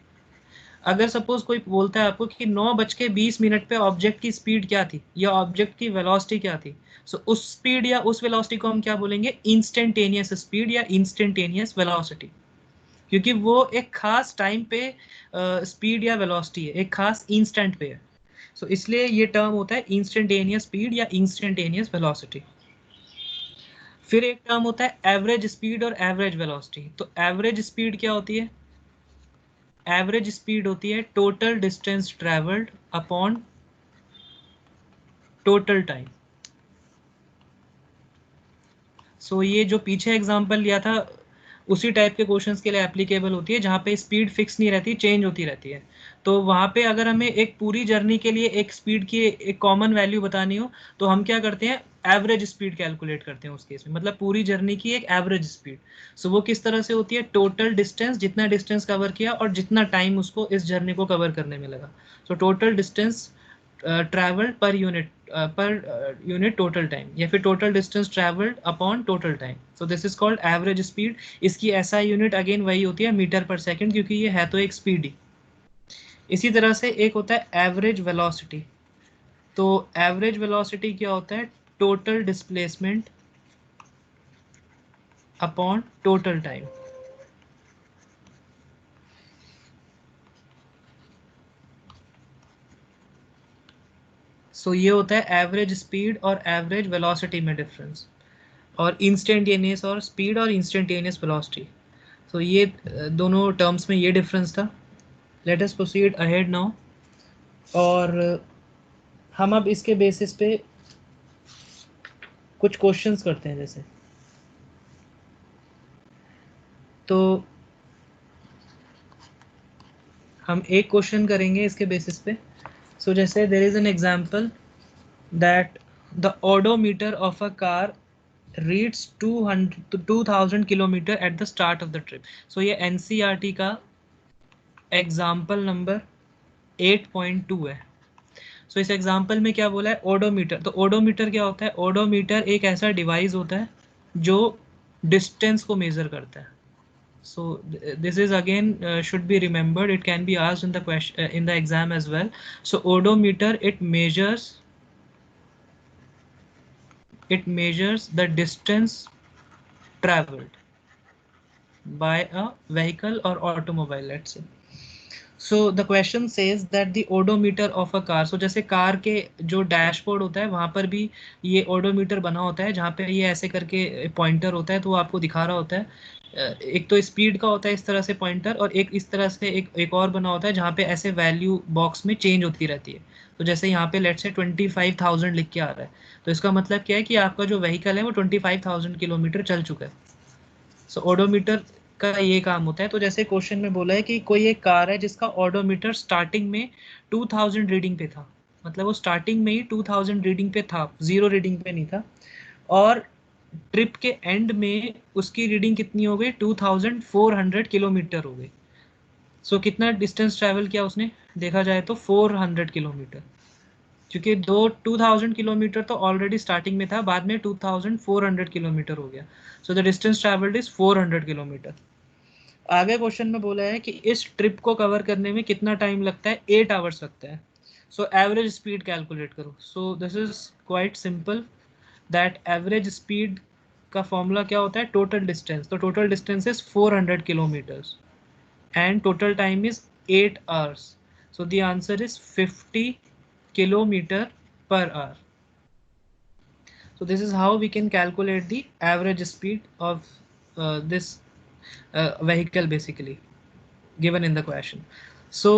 अगर सपोज कोई बोलता है आपको कि 9:20 पे ऑब्जेक्ट की स्पीड क्या थी या ऑब्जेक्ट की वेलोसिटी क्या थी, सो उस स्पीड या उस वेलोसिटी को हम क्या बोलेंगे? इंस्टेंटेनियस स्पीड या इंस्टेंटेनियस वेलोसिटी, क्योंकि वो एक खास टाइम पे स्पीड या वेलोसिटी है, एक खास इंस्टेंट पे है। सो इसलिए ये टर्म होता है इंस्टेंटेनियस स्पीड या इंस्टेंटेनियस वेलोसिटी। फिर एक टर्म होता है एवरेज स्पीड और एवरेज वेलोसिटी। तो एवरेज स्पीड क्या होती है? एवरेज स्पीड होती है total distance travelled upon total time. So ये जो पीछे एग्जांपल लिया था उसी टाइप के क्वेश्चंस के लिए एप्लीकेबल होती है, जहाँ पे स्पीड फिक्स नहीं रहती, चेंज होती रहती है। तो वहाँ पे अगर हमें एक पूरी जर्नी के लिए एक स्पीड की एक कॉमन वैल्यू बतानी हो तो हम क्या करते हैं? एवरेज स्पीड कैलकुलेट करते हैं उस केस में, मतलब पूरी जर्नी की एक एवरेज स्पीड। सो वो किस तरह से होती है? टोटल डिस्टेंस, जितना डिस्टेंस कवर किया और जितना टाइम उसको इस जर्नी को कवर करने में लगा। So total distance travelled per unit total time, या फिर total distance travelled upon total time. So this is called average speed. इसकी एसआई यूनिट अगेन वही होती है मीटर पर सेकंड, क्योंकि ये है तो एक स्पीड ही। इसी तरह से एक होता है एवरेज वेलोसिटी। तो एवरेज वेलोसिटी क्या होता है? Total displacement upon total time. So ये होता है एवरेज स्पीड और एवरेज वेलोसिटी में डिफरेंस, और इंस्टेंटेनियस और स्पीड और इंस्टेंटेनियस वेलोसिटी। सो ये दोनों टर्म्स में ये डिफरेंस था। Let us proceed ahead now. और हम अब इसके बेसिस पे कुछ क्वेश्चंस करते हैं। जैसे तो हम एक क्वेश्चन करेंगे इसके बेसिस पे। सो जैसे there is an example that the odometer of a car reads 2000 kilometre at the start of the trip. So ये एनसीईआरटी का एग्जाम्पल नंबर 8.2 है। सो इस एग्जाम्पल में क्या बोला है? ओडोमीटर। तो ओडोमीटर क्या होता है? ओडोमीटर एक ऐसा डिवाइस होता है जो डिस्टेंस को मेजर करता है। So this is again should be remembered. It can be asked in the question in the exam as well. So odometer, it measures the distance traveled by a vehicle or automobile, let's say. So the question says that the odometer of a car. So जैसे car के जो dashboard होता है वहाँ पर भी ये odometer बना होता है, जहाँ पे ये ऐसे करके पॉइंटर होता है तो वो आपको दिखा रहा होता है। एक तो स्पीड का होता है इस तरह से पॉइंटर, और एक इस तरह से एक और बना होता है जहाँ पे ऐसे वैल्यू बॉक्स में चेंज होती रहती है। तो जैसे यहाँ पे लेट से 25,000 लिख के आ रहा है, तो इसका मतलब क्या है कि आपका जो व्हीकल है वो 25,000 किलोमीटर चल चुका है। सो ओडोमीटर का ये काम होता है। तो जैसे क्वेश्चन में बोला है कि कोई एक कार है जिसका ओडोमीटर स्टार्टिंग में 2000 रीडिंग पे था, मतलब वो स्टार्टिंग में ही 2000 रीडिंग पे था, जीरो रीडिंग पे नहीं था, और ट्रिप के एंड में उसकी रीडिंग कितनी हो गई? 2400 किलोमीटर हो गई। सो कितना डिस्टेंस ट्रैवल किया उसने? देखा जाए तो 400 किलोमीटर, क्योंकि 2000 किलोमीटर तो ऑलरेडी स्टार्टिंग में था, बाद में 2400 किलोमीटर हो गया। So the distance travelled is 400 kilometre. आगे क्वेश्चन में बोला है कि इस ट्रिप को कवर करने में कितना टाइम लगता है? 8 आवर्स लगता है। सो एवरेज स्पीड कैलकुलेट करो। So this is quite simple, that average speed का फॉर्मूला क्या होता है? Total distance. तो total distance is 400 kilometres and total time is 8 hours. So the answer is 50 kilometer per hour. So this is how we can calculate the average speed of this vehicle basically given in the question. So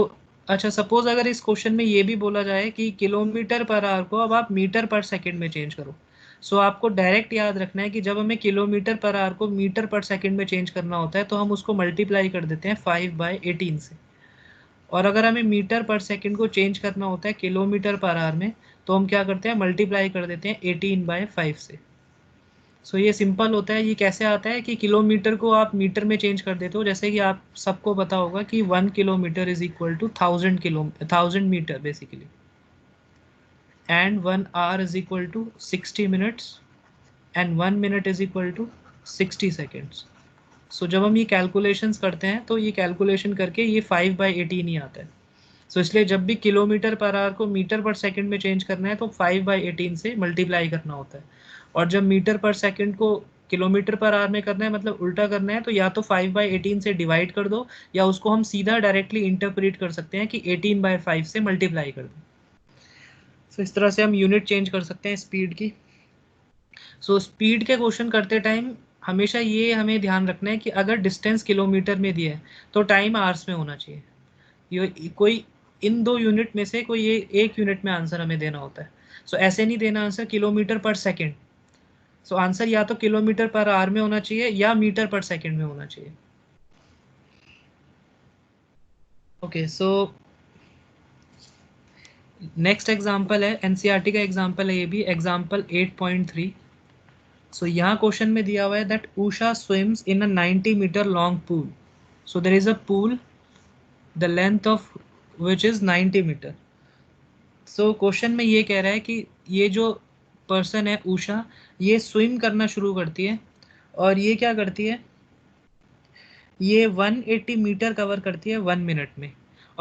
अच्छा, suppose अगर इस question में ये भी बोला जाए कि kilometre per hour को अब आप मीटर पर सेकंड में चेंज करो। सो आपको डायरेक्ट याद रखना है कि जब हमें किलोमीटर पर आवर को मीटर पर सेकंड में चेंज करना होता है तो हम उसको मल्टीप्लाई कर देते हैं 5/18 से, और अगर हमें मीटर पर सेकंड को चेंज करना होता है किलोमीटर पर आवर में तो हम क्या करते हैं? मल्टीप्लाई कर देते हैं 18/5 से। सो ये सिंपल होता है। ये कैसे आता है कि किलोमीटर को आप मीटर में चेंज कर देते हो, जैसे कि आप सबको पता होगा कि 1 kilometre is equal to 1000 metre basically, and 1 hour is equal to 60 minutes, and 1 minute is equal to 60 seconds. So जब हम ये कैलकुलेशंस करते हैं तो ये कैलकुलेशन करके ये 5/18 ही आता है। सो इसलिए जब भी किलोमीटर पर आवर को मीटर पर सेकंड में चेंज करना है तो 5/18 से मल्टीप्लाई करना होता है, और जब मीटर पर सेकंड को किलोमीटर पर आवर में करना है, मतलब उल्टा करना है, तो या तो 5/18 से डिवाइड कर दो, या उसको हम सीधा डायरेक्टली इंटरप्रेट कर सकते हैं कि 18/5 से मल्टीप्लाई कर दो। सो इस तरह से हम यूनिट चेंज कर सकते हैं स्पीड की। सो स्पीड के क्वेश्चन करते टाइम हमेशा ये हमें ध्यान रखना है कि अगर डिस्टेंस किलोमीटर में दिया है तो टाइम आवर्स में होना चाहिए। ये कोई इन दो यूनिट में से कोई एक यूनिट में आंसर हमें देना होता है। सो ऐसे नहीं देना आंसर किलोमीटर पर सेकंड। सो आंसर या तो किलोमीटर पर आवर में होना चाहिए या मीटर पर सेकंड में होना चाहिए। ओके, सो नेक्स्ट एग्जांपल है एनसीईआरटी का एग्जांपल है, ये भी एग्जांपल 8.3। सो यहाँ क्वेश्चन में दिया हुआ है that Usha swims in a 90 metre long pool. So there is a pool the length of which is 90 metre. So question में ये कह रहा है कि ये जो पर्सन है उषा, ये स्विम करना शुरू करती है, और ये क्या करती है? ये 180 मीटर कवर करती है 1 मिनट में,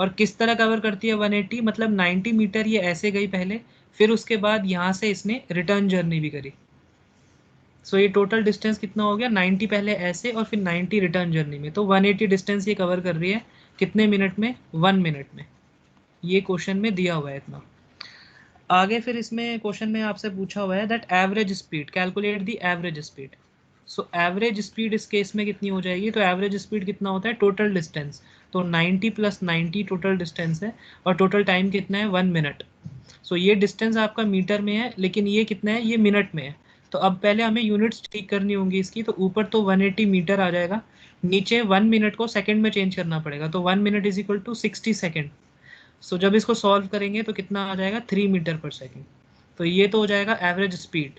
और किस तरह कवर करती है 180, मतलब 90 मीटर ये ऐसे गई पहले, फिर उसके बाद यहाँ से इसने रिटर्न जर्नी भी करी। सो ये टोटल डिस्टेंस कितना हो गया, 90 पहले ऐसे और फिर 90 रिटर्न जर्नी में, तो 180 डिस्टेंस ये कवर कर रही है कितने मिनट में, 1 मिनट में। ये क्वेश्चन में दिया हुआ है इतना। आगे फिर इसमें क्वेश्चन में आपसे पूछा हुआ है that average speed, calculate the average speed. So average speed इस केस में कितनी हो जाएगी, तो एवरेज स्पीड कितना होता है, टोटल डिस्टेंस, तो 90 + 90 टोटल डिस्टेंस है, और टोटल टाइम कितना है, 1 मिनट। सो ये डिस्टेंस आपका मीटर में है, लेकिन ये कितना है, ये मिनट में है। तो अब पहले हमें यूनिट्स ठीक करनी होंगी इसकी, तो ऊपर तो 180 मीटर आ जाएगा, नीचे 1 मिनट को सेकंड में चेंज करना पड़ेगा, तो 1 minute is equal to 60 second. So जब इसको सॉल्व करेंगे तो कितना आ जाएगा, 3 मीटर पर सेकेंड। तो ये तो हो जाएगा एवरेज स्पीड।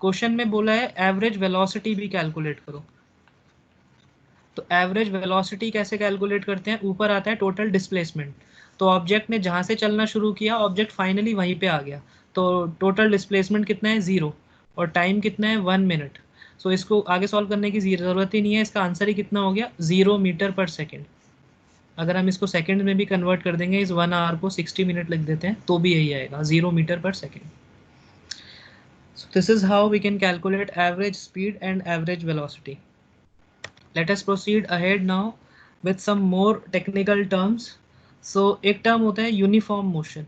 क्वेश्चन में बोला है एवरेज वेलोसिटी भी कैलकुलेट करो। तो एवरेज वेलोसिटी कैसे कैलकुलेट करते हैं, ऊपर आता है टोटल डिस्प्लेसमेंट। तो ऑब्जेक्ट ने जहाँ से चलना शुरू किया, ऑब्जेक्ट फाइनली वहीं पे आ गया, तो टोटल डिस्प्लेसमेंट कितना है, 0, और टाइम कितना है, 1 मिनट। सो इसको आगे सॉल्व करने की ज़रूरत ही नहीं है, इसका आंसर ही कितना हो गया, 0 मीटर पर सेकेंड। अगर हम इसको सेकंड में भी कन्वर्ट कर देंगे, इस 1 आवर को 60 मिनट लिख देते हैं, तो भी यही आएगा, 0 मीटर पर second. So this is how we can calculate average speed and average velocity. Let us proceed ahead now with some more technical terms. So एक टर्म होता है यूनिफॉर्म मोशन,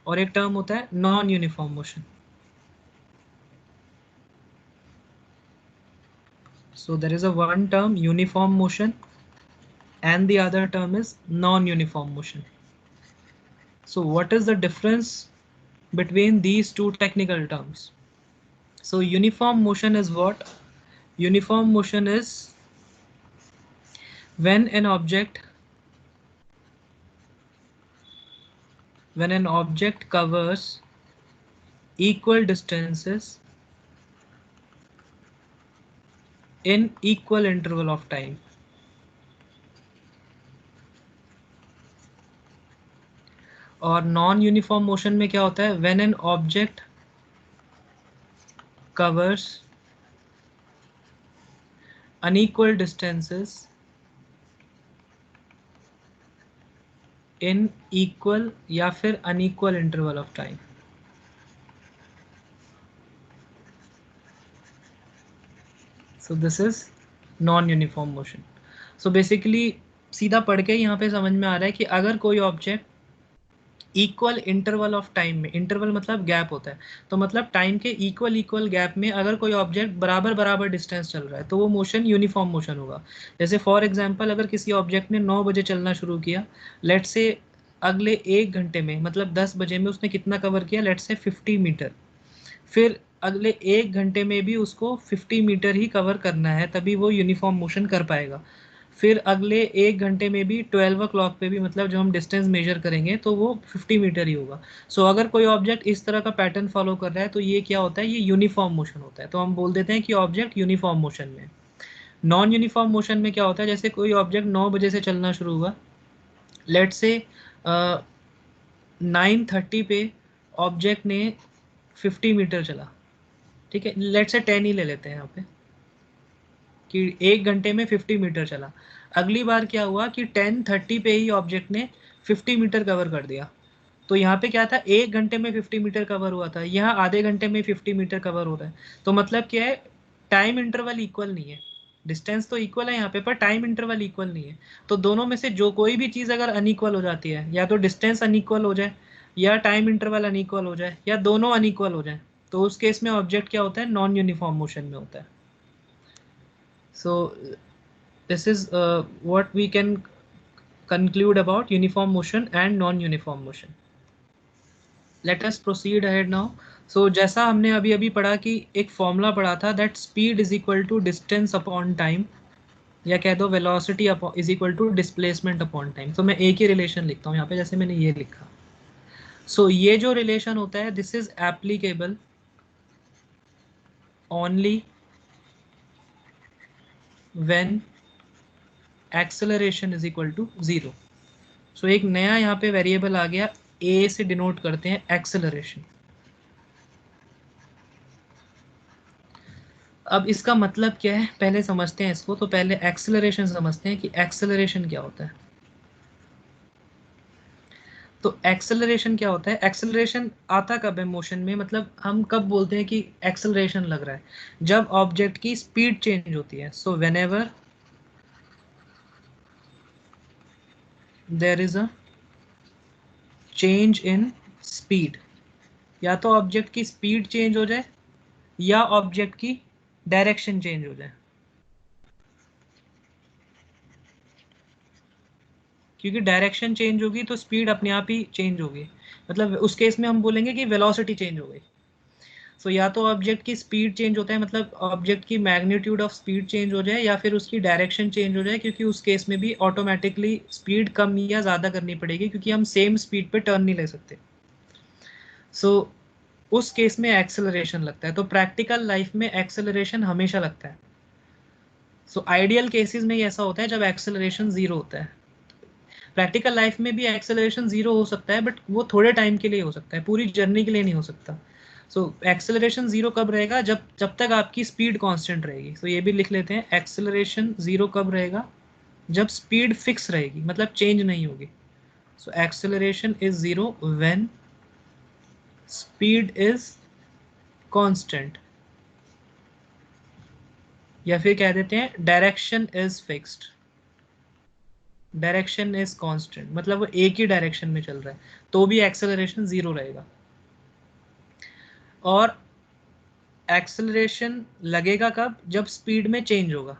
और एक टर्म होता है non uniform motion. So there is a one term uniform motion and the other term is non-uniform motion. So what is the difference between these two technical terms? So uniform motion is what? Uniform motion is when an object covers equal distances in equal interval of time. और non uniform motion में क्या होता है, when an object covers unequal distances in equal या फिर unequal interval of time. So this is non-uniform motion. So basically सीधा पढ़ के यहाँ पे समझ में आ रहा है कि अगर कोई object equal interval of time में, इंटरवल मतलब गैप होता है, तो मतलब टाइम के इक्वल गैप में अगर कोई ऑब्जेक्ट बराबर डिस्टेंस चल रहा है, तो वो मोशन यूनिफॉर्म मोशन होगा। जैसे फॉर एग्जांपल अगर किसी ऑब्जेक्ट ने 9 बजे चलना शुरू किया, लेट से अगले 1 घंटे में मतलब 10 बजे में उसने कितना कवर किया, लेट से 50 मीटर, फिर अगले 1 घंटे में भी उसको 50 मीटर ही कवर करना है, तभी वो यूनिफॉर्म मोशन कर पाएगा। फिर अगले 1 घंटे में भी 12 o'clock पे भी, मतलब जब हम डिस्टेंस मेजर करेंगे तो वो 50 मीटर ही होगा। सो अगर कोई ऑब्जेक्ट इस तरह का पैटर्न फॉलो कर रहा है, तो ये क्या होता है, ये यूनिफॉर्म मोशन होता है, तो हम बोल देते हैं कि ऑब्जेक्ट यूनिफॉर्म मोशन में। नॉन यूनिफॉर्म मोशन में क्या होता है, जैसे कोई ऑब्जेक्ट 9 बजे से चलना शुरू हुआ, लेट से 9:30 पे ऑब्जेक्ट ने 50 मीटर चला, ठीक है, लेट से 10 ही ले लेते हैं यहाँ पे, कि 1 घंटे में 50 मीटर चला। अगली बार क्या हुआ कि 10:30 पे ही ऑब्जेक्ट ने 50 मीटर कवर कर दिया। तो यहाँ पे क्या था, 1 घंटे में 50 मीटर कवर हुआ था, यहाँ आधे घंटे में 50 मीटर कवर हो रहा है। तो मतलब क्या है, टाइम इंटरवल इक्वल नहीं है, डिस्टेंस तो इक्वल है यहाँ पे, पर टाइम इंटरवल इक्वल नहीं है। तो दोनों में से जो कोई भी चीज़ अगर अनइक्वल हो जाती है, या तो डिस्टेंस अनइक्वल हो जाए, या टाइम इंटरवल अनइक्वल हो जाए, या दोनों अनइक्वल हो जाए, तो उस केस में ऑब्जेक्ट क्या होता है, नॉन यूनिफॉर्म मोशन में होता है। So this is what we can conclude about uniform motion and non-uniform motion. Let us proceed ahead now. So जैसा हमने अभी अभी पढ़ा कि एक फॉर्मूला पढ़ा था, that speed is equal to distance upon time, या कह दो velocity is equal to displacement upon time. तो मैं एक ही रिलेशन लिखता हूँ यहाँ पे, जैसे मैंने ये लिखा। So ये जो रिलेशन होता है, this is applicable only when acceleration is equal to 0. सो एक नया यहाँ पे वेरिएबल आ गया, ए से डिनोट करते हैं एक्सेलरेशन। अब इसका मतलब क्या है पहले समझते हैं इसको। तो पहले एक्सेलरेशन समझते हैं कि एक्सेलरेशन क्या होता है। तो एक्सेलरेशन क्या होता है? एक्सेलरेशन आता कब है मोशन में, मतलब हम कब बोलते हैं कि एक्सेलरेशन लग रहा है? जब ऑब्जेक्ट की स्पीड चेंज होती है। So whenever there is a change in speed, या तो ऑब्जेक्ट की स्पीड चेंज हो जाए या ऑब्जेक्ट की डायरेक्शन चेंज हो जाए। क्योंकि डायरेक्शन चेंज होगी तो स्पीड अपने आप ही चेंज होगी, मतलब उस केस में हम बोलेंगे कि वेलोसिटी चेंज हो गई। सो या तो ऑब्जेक्ट की स्पीड चेंज होता है, मतलब ऑब्जेक्ट की मैग्नीट्यूड ऑफ स्पीड चेंज हो जाए, या फिर उसकी डायरेक्शन चेंज हो जाए, क्योंकि उस केस में भी ऑटोमेटिकली स्पीड कम या ज़्यादा करनी पड़ेगी, क्योंकि हम सेम स्पीड पे टर्न नहीं ले सकते। सो उस केस में एक्सेलरेशन लगता है। तो प्रैक्टिकल लाइफ में एक्सेलरेशन हमेशा लगता है। सो आइडियल केसेस में ऐसा होता है जब एक्सेलरेशन जीरो होता है। प्रैक्टिकल लाइफ में भी एक्सेलरेशन जीरो हो सकता है, बट वो थोड़े टाइम के लिए हो सकता है, पूरी जर्नी के लिए नहीं हो सकता। सो एक्सेलरेशन जीरो कब रहेगा? जब जब तक आपकी स्पीड कांस्टेंट रहेगी। तो ये भी लिख लेते हैं, एक्सेलरेशन जीरो कब रहेगा? जब स्पीड फिक्स रहेगी, मतलब चेंज नहीं होगी। So acceleration is zero when speed is constant, या फिर कह देते हैं direction is fixed. Direction is constant मतलब वो एक ही डायरेक्शन में चल रहा है, तो भी एक्सेलरेशन जीरो रहेगा। और एक्सेलरेशन लगेगा कब? जब स्पीड में चेंज होगा।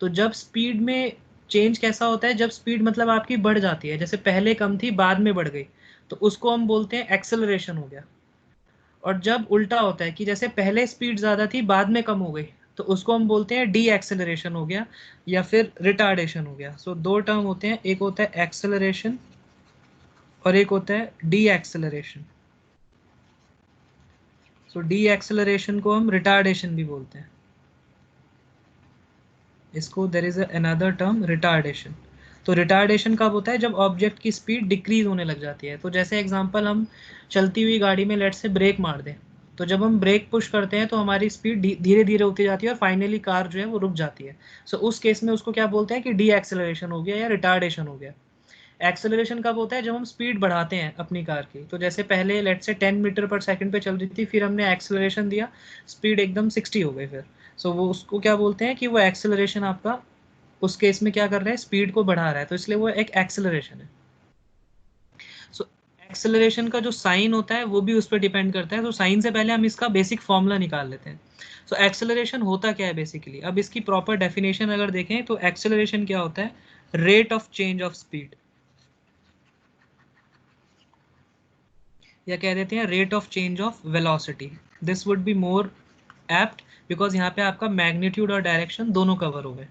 तो जब स्पीड में चेंज कैसा होता है? जब स्पीड मतलब आपकी बढ़ जाती है, जैसे पहले कम थी बाद में बढ़ गई, तो उसको हम बोलते हैं एक्सेलरेशन हो गया। और जब उल्टा होता है कि जैसे पहले स्पीड ज़्यादा थी बाद में कम हो गई, तो उसको हम बोलते हैं डी एक्सेलरेशन हो गया, या फिर रिटार्डेशन हो गया। सो दो टर्म होते हैं, एक होता है एक्सेलरेशन और एक होता है deceleration. So deceleration को हम रिटार्डेशन भी बोलते हैं। इसको there is another term retardation. तो रिटार्डेशन कब होता है? जब ऑब्जेक्ट की स्पीड डिक्रीज होने लग जाती है। तो जैसे एग्जांपल, हम चलती हुई गाड़ी में लेट से ब्रेक मार दें, तो जब हम ब्रेक पुश करते हैं तो हमारी स्पीड धीरे धीरे होती जाती है और फाइनली कार जो है वो रुक जाती है। सो उस केस में उसको क्या बोलते हैं कि डी एक्सेलरेशन हो गया या रिटार्डेशन हो गया। एक्सेलरेशन कब होता है? जब हम स्पीड बढ़ाते हैं अपनी कार की। तो जैसे पहले लेट से 10 मीटर पर सेकंड पे चल रही थी, फिर हमने एक्सेलरेशन दिया, स्पीड एकदम 60 हो गई फिर। सो वो उसको क्या बोलते हैं कि वो एक्सेलरेशन आपका उस केस में क्या कर रहा है? स्पीड को बढ़ा रहा है, तो इसलिए वो एक एक्सेलरेशन है। सो एक्सेलरेशन का जो साइन होता है वो भी उस पर डिपेंड करता है। तो साइन से पहले हम इसका बेसिक फॉर्मूला निकाल लेते हैं। सो एक्सेलरेशन होता क्या है बेसिकली? अब इसकी प्रॉपर डेफिनेशन अगर देखें तो एक्सेलरेशन क्या होता है? Rate of change of speed, या कह देते हैं rate of change of velocity. This would be more apt, because यहाँ पे आपका मैग्नीट्यूड और डायरेक्शन दोनों कवर हो गए।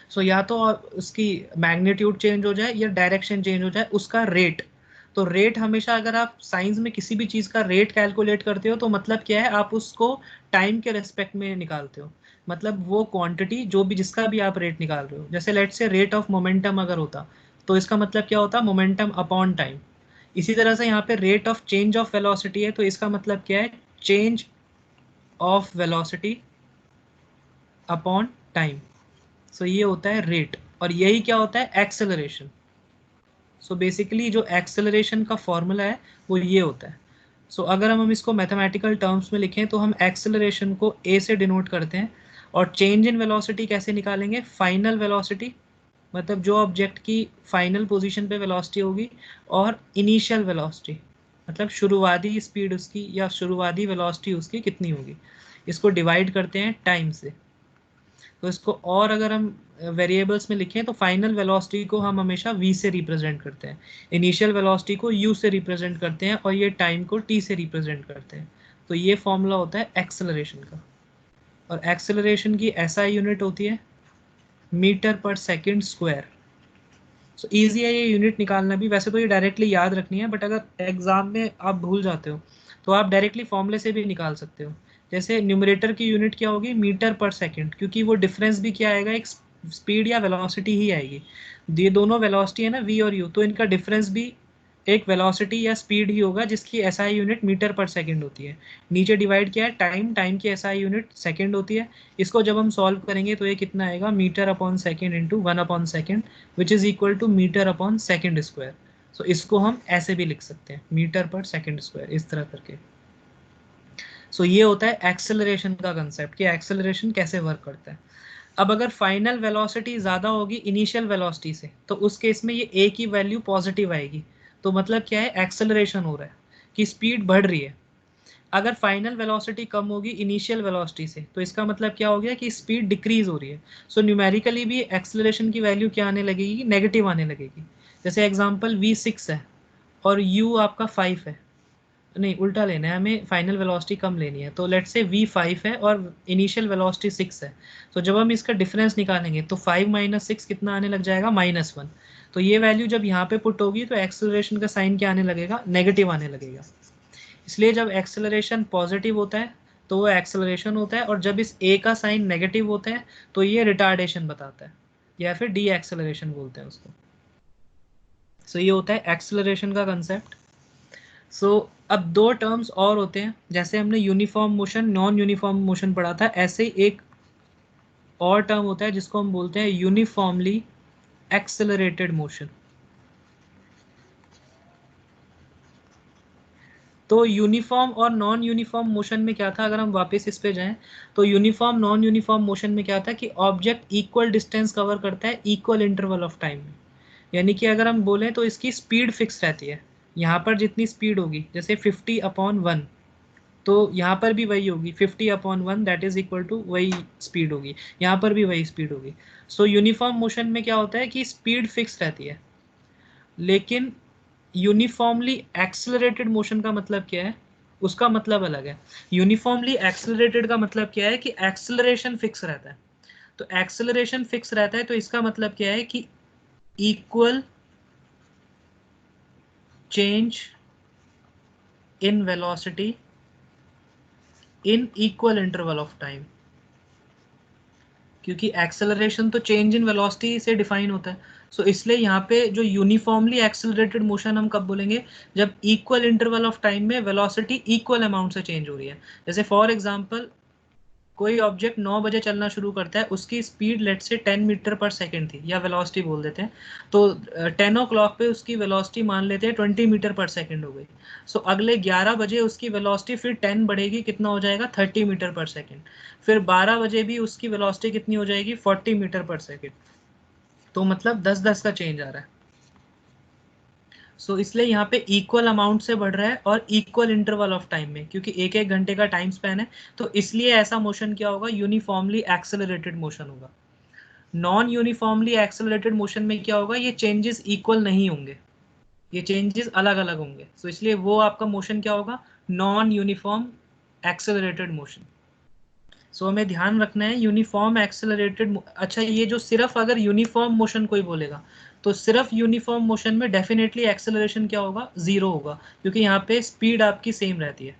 सो या तो उसकी मैग्नीट्यूड चेंज हो जाए या डायरेक्शन चेंज हो जाए, उसका रेट। तो रेट हमेशा, अगर आप साइंस में किसी भी चीज़ का रेट कैलकुलेट करते हो तो मतलब क्या है? आप उसको टाइम के रेस्पेक्ट में निकालते हो। मतलब वो क्वांटिटी जो भी, जिसका भी आप रेट निकाल रहे हो, जैसे लेट से रेट ऑफ मोमेंटम अगर होता, तो इसका मतलब क्या होता? Momentum upon time. इसी तरह से यहाँ पे rate of change of velocity है, तो इसका मतलब क्या है? Change of velocity upon time. So ये होता है रेट, और यही क्या होता है? एक्सेलरेशन। सो बेसिकली जो एक्सेलरेशन का फॉर्मूला है वो ये होता है। सो अगर हम इसको मैथमेटिकल टर्म्स में लिखें तो हम एक्सेलरेशन को ए से डिनोट करते हैं। और चेंज इन वेलोसिटी कैसे निकालेंगे? फाइनल वेलोसिटी, मतलब जो ऑब्जेक्ट की फाइनल पोजीशन पे वेलोसिटी होगी, और इनिशियल वेलोसिटी, मतलब शुरुआती स्पीड उसकी या शुरुआती वेलोसिटी उसकी कितनी होगी, इसको डिवाइड करते हैं टाइम से। तो इसको और अगर हम वेरिएबल्स में लिखें तो फाइनल वेलोसिटी को हम हमेशा v से रिप्रेजेंट करते हैं, इनिशियल वेलोसिटी को u से रिप्रेजेंट करते हैं, और ये टाइम को t से रिप्रेजेंट करते हैं। तो ये फॉर्मूला होता है एक्सेलरेशन का। और एक्सेलरेशन की SI यूनिट होती है metre per second square. So easy है ये यूनिट निकालना भी, वैसे तो ये डायरेक्टली याद रखनी है, बट अगर एग्जाम में आप भूल जाते हो तो आप डायरेक्टली फॉर्मूले से भी निकाल सकते हो। जैसे न्यूमरेटर की यूनिट क्या होगी? मीटर पर सेकंड, क्योंकि वो डिफरेंस भी क्या आएगा? एक स्पीड या वेलोसिटी ही आएगी। ये दोनों वेलोसिटी है ना, v और u, तो इनका डिफरेंस भी एक वेलोसिटी या स्पीड ही होगा जिसकी SI unit metre per second होती है। नीचे डिवाइड किया है टाइम, टाइम की एसआई यूनिट सेकंड होती है। इसको जब हम सॉल्व करेंगे तो ये कितना आएगा, मीटर अपॉन सेकंड इंटू 1/सेकंड which is equal to metre upon second square. So इसको हम ऐसे भी लिख सकते हैं, मीटर पर सेकंड स्क्वायर, इस तरह करके। सो ये होता है एक्सेलरेशन का कंसेप्ट कि एक्सेलरेशन कैसे वर्क करता है। अब अगर फाइनल वेलोसिटी ज़्यादा होगी इनिशियल वेलोसिटी से, तो उस केस में ये ए की वैल्यू पॉजिटिव आएगी। तो मतलब क्या है, एक्सेलरेशन हो रहा है कि स्पीड बढ़ रही है। अगर फाइनल वेलोसिटी कम होगी इनिशियल वेलोसिटी से, तो इसका मतलब क्या हो गया कि स्पीड डिक्रीज हो रही है। सो न्यूमेरिकली भी एक्सेलरेशन की वैल्यू क्या आने लगेगी, नेगेटिव आने लगेगी। जैसे एग्जांपल v6 है और u आपका 5 है, नहीं उल्टा लेना है हमें, फाइनल वेलोसिटी कम लेनी है। तो लेट्स से v5 है और इनिशियल वेलोसिटी 6 है। तो जब हम इसका डिफरेंस निकालेंगे तो 5 माइनस 6 कितना आने लग जाएगा, -1। तो ये वैल्यू जब यहाँ पे पुट होगी तो एक्सेलरेशन का साइन क्या आने लगेगा, नेगेटिव आने लगेगा। इसलिए जब एक्सेलरेशन पॉजिटिव होता है तो वो एक्सेलरेशन होता है, और जब इस ए का साइन नेगेटिव होता है तो ये रिटार्डेशन बताता है, या फिर डी एक्सेलरेशन बोलते हैं उसको। सो ये होता है एक्सेलरेशन का कंसेप्ट। सो अब दो टर्म्स और होते हैं, जैसे हमने uniform motion non uniform motion पढ़ा था, ऐसे ही एक और टर्म होता है जिसको हम बोलते हैं यूनिफॉर्मली एक्सेलरेटेड मोशन। तो यूनिफॉर्म और नॉन यूनिफॉर्म मोशन में क्या था, अगर हम वापस इस पे जाएं तो यूनिफॉर्म नॉन यूनिफॉर्म मोशन में क्या था कि ऑब्जेक्ट इक्वल डिस्टेंस कवर करता है इक्वल इंटरवल ऑफ टाइम में। यानी कि अगर हम बोलें तो इसकी स्पीड फिक्स रहती है। यहाँ पर जितनी स्पीड होगी, जैसे 50/1, तो यहाँ पर भी वही होगी 50/1, दैट इज इक्वल टू वही स्पीड होगी, यहाँ पर भी वही स्पीड होगी। सो यूनिफॉर्म मोशन में क्या होता है कि स्पीड फिक्स रहती है, लेकिन यूनिफॉर्मली एक्सेलरेटेड मोशन का मतलब क्या है, उसका मतलब अलग है। यूनिफॉर्मली एक्सेलरेटेड का मतलब क्या है कि एक्सेलरेशन फिक्स रहता है। तो एक्सेलरेशन फिक्स रहता है तो इसका मतलब क्या है कि equal change in velocity in equal interval of time. क्योंकि एक्सेलरेशन तो चेंज इन वेलोसिटी से डिफाइन होता है। सो इसलिए यहाँ पे जो यूनिफॉर्मली एक्सेलरेटेड मोशन हम कब बोलेंगे, जब इक्वल इंटरवल ऑफ टाइम में वेलोसिटी इक्वल अमाउंट से चेंज हो रही है। जैसे फॉर एग्जांपल कोई ऑब्जेक्ट 9 बजे चलना शुरू करता है, उसकी स्पीड लेट से 10 मीटर पर सेकंड थी, या वेलोसिटी बोल देते हैं। तो 10 ओ क्लॉक पे उसकी वेलोसिटी मान लेते हैं 20 मीटर पर सेकंड हो गई। सो अगले 11 बजे उसकी वेलोसिटी फिर 10 बढ़ेगी, कितना हो जाएगा, 30 मीटर पर सेकंड। फिर 12 बजे भी उसकी वेलोसिटी कितनी हो जाएगी, 40 मीटर पर सेकंड। तो मतलब 10-10 का चेंज आ रहा है। सो इसलिए यहाँ पे इक्वल अमाउंट से बढ़ रहा है और इक्वल इंटरवल ऑफ टाइम में, क्योंकि एक एक घंटे का टाइम स्पैन है। तो इसलिए ऐसा मोशन क्या होगा, यूनिफॉर्मली एक्सेलरेटेड मोशन होगा। नॉन यूनिफॉर्मली एक्सेलरेटेड मोशन में क्या होगा, ये चेंजेस इक्वल नहीं होंगे, ये चेंजेस अलग अलग होंगे। सो इसलिए वो आपका मोशन क्या होगा, नॉन यूनिफॉर्म एक्सेलरेटेड मोशन। सो हमें ध्यान रखना है यूनिफॉर्म एक्सेलरेटेड। अच्छा, ये जो सिर्फ अगर यूनिफॉर्म मोशन कोई बोलेगा तो सिर्फ यूनिफॉर्म मोशन में डेफिनेटली एक्सेलरेशन क्या होगा, जीरो होगा, क्योंकि यहाँ पे स्पीड आपकी सेम रहती है।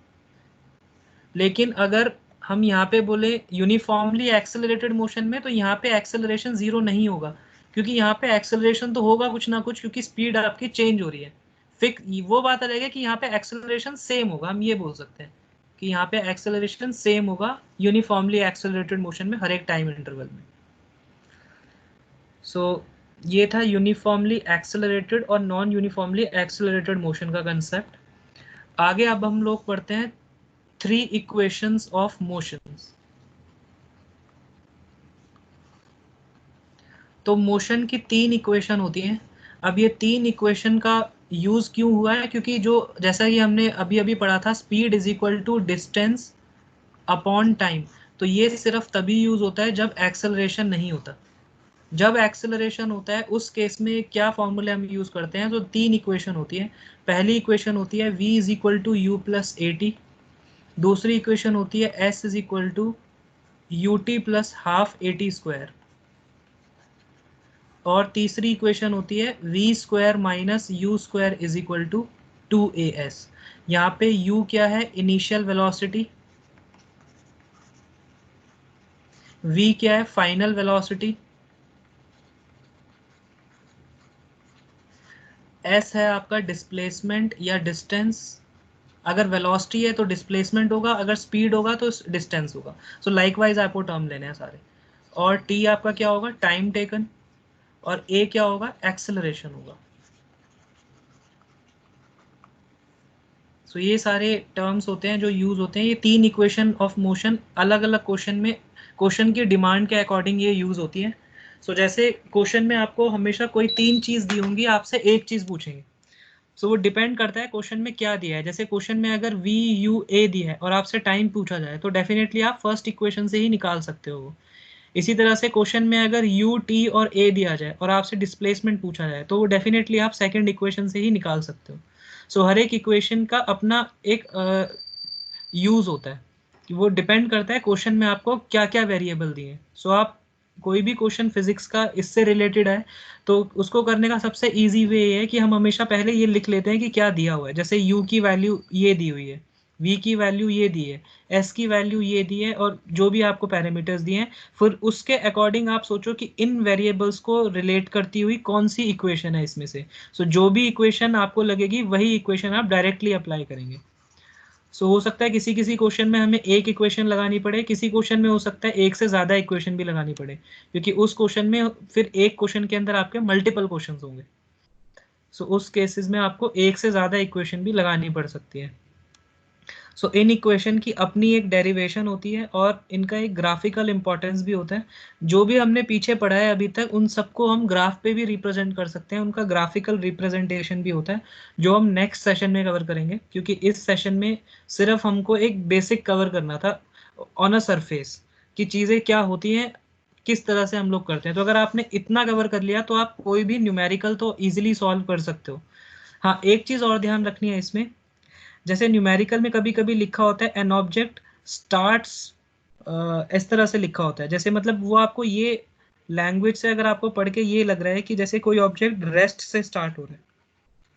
लेकिन अगर हम यहाँ पे बोले यूनिफॉर्मली एक्सेलरेटेड मोशन में, तो यहाँ पे एक्सेलरेशन जीरो नहीं होगा, क्योंकि यहाँ पे एक्सेलरेशन तो होगा कुछ ना कुछ, क्योंकि स्पीड आपकी चेंज हो रही है। फिर वो बात अलग है कि यहाँ पे एक्सेलरेशन सेम होगा, हम ये बोल सकते हैं कि यहाँ पे एक्सेलरेशन सेम होगा यूनिफॉर्मली एक्सेलरेटेड मोशन में हर एक टाइम इंटरवल में। सो ये था यूनिफॉर्मली एक्सेलरेटेड और नॉन यूनिफॉर्मली एक्सेलरेटेड मोशन का कंसेप्ट। आगे अब हम लोग पढ़ते हैं थ्री इक्वेशंस ऑफ मोशंस। तो मोशन की तीन इक्वेशन होती हैं। अब ये तीन इक्वेशन का यूज क्यों हुआ है, क्योंकि जो जैसा कि हमने अभी अभी पढ़ा था, speed is equal to distance upon time. तो ये सिर्फ तभी यूज होता है जब एक्सेलरेशन नहीं होता। जब एक्सेलरेशन होता है उस केस में क्या फॉर्मूले हम यूज करते हैं, तो तीन इक्वेशन होती है। पहली इक्वेशन होती है v is equal to u plus a t. दूसरी इक्वेशन होती है s is equal to u t plus half a t square. और तीसरी इक्वेशन होती है v square minus u square is equal to 2as। यहाँ पे u क्या है, इनिशियल वेलोसिटी, v क्या है, फाइनल वेलोसिटी, एस है आपका डिस्प्लेसमेंट या डिस्टेंस, अगर वेलोसिटी है तो डिस्प्लेसमेंट होगा, अगर स्पीड होगा तो डिस्टेंस होगा। सो लाइकवाइज आपको टर्म लेने हैं सारे। और टी आपका क्या होगा, टाइम टेकन, और ए क्या होगा, एक्सेलरेशन होगा। सो ये सारे टर्म्स होते हैं जो यूज होते हैं, ये 3 इक्वेशन ऑफ मोशन अलग अलग क्वेश्चन में, क्वेश्चन की डिमांड के अकॉर्डिंग ये यूज होती है। सो जैसे क्वेश्चन में आपको हमेशा कोई 3 चीज दी होंगी, आपसे एक चीज पूछेंगे। सो वो डिपेंड करता है क्वेश्चन में क्या दिया है। जैसे क्वेश्चन में अगर वी यू ए दिया है और आपसे टाइम पूछा जाए तो डेफिनेटली आप फर्स्ट इक्वेशन से ही निकाल सकते हो वो। इसी तरह से क्वेश्चन में अगर यू टी और ए दिया जाए और आपसे डिस्प्लेसमेंट पूछा जाए तो वो डेफिनेटली आप सेकंड इक्वेशन से ही निकाल सकते हो। सो हर एक इक्वेशन का अपना एक यूज होता है कि वो डिपेंड करता है क्वेश्चन में आपको क्या क्या वेरिएबल दिए हैं। सो आप कोई भी क्वेश्चन फिजिक्स का इससे रिलेटेड है तो उसको करने का सबसे इजी वे ये है कि हम हमेशा पहले ये लिख लेते हैं कि क्या दिया हुआ है। जैसे u की वैल्यू ये दी हुई है, v की वैल्यू ये दी है, s की वैल्यू ये दी है, और जो भी आपको पैरामीटर्स दिए हैं, फिर उसके अकॉर्डिंग आप सोचो कि इन वेरिएबल्स को रिलेट करती हुई कौन सी इक्वेशन है इसमें से। सो जो भी इक्वेशन आपको लगेगी वही इक्वेशन आप डायरेक्टली अप्लाई करेंगे। सो हो सकता है किसी किसी क्वेश्चन में हमें एक इक्वेशन लगानी पड़े, किसी क्वेश्चन में हो सकता है एक से ज़्यादा इक्वेशन भी लगानी पड़े, क्योंकि उस क्वेश्चन में फिर एक क्वेश्चन के अंदर आपके मल्टीपल क्वेश्चंस होंगे। सो उस केसेस में आपको एक से ज़्यादा इक्वेशन भी लगानी पड़ सकती है। सो इन इक्वेशन की अपनी एक डेरिवेशन होती है और इनका एक ग्राफिकल इंपॉर्टेंस भी होता है। जो भी हमने पीछे पढ़ा है अभी तक उन सबको हम ग्राफ पे भी रिप्रेजेंट कर सकते हैं, उनका ग्राफिकल रिप्रेजेंटेशन भी होता है, जो हम नेक्स्ट सेशन में कवर करेंगे। क्योंकि इस सेशन में सिर्फ हमको एक बेसिक कवर करना था ऑन अ सरफेस कि चीज़ें क्या होती हैं, किस तरह से हम लोग करते हैं। तो अगर आपने इतना कवर कर लिया तो आप कोई भी न्यूमेरिकल तो इजीली सॉल्व कर सकते हो। हाँ, एक चीज़ और ध्यान रखनी है इसमें, जैसे न्यूमेरिकल में कभी कभी लिखा होता है एन ऑब्जेक्ट स्टार्ट्स, इस तरह से लिखा होता है, जैसे मतलब वो आपको ये लैंग्वेज से अगर आपको पढ़ के ये लग रहा है कि जैसे कोई ऑब्जेक्ट रेस्ट से स्टार्ट हो रहा है,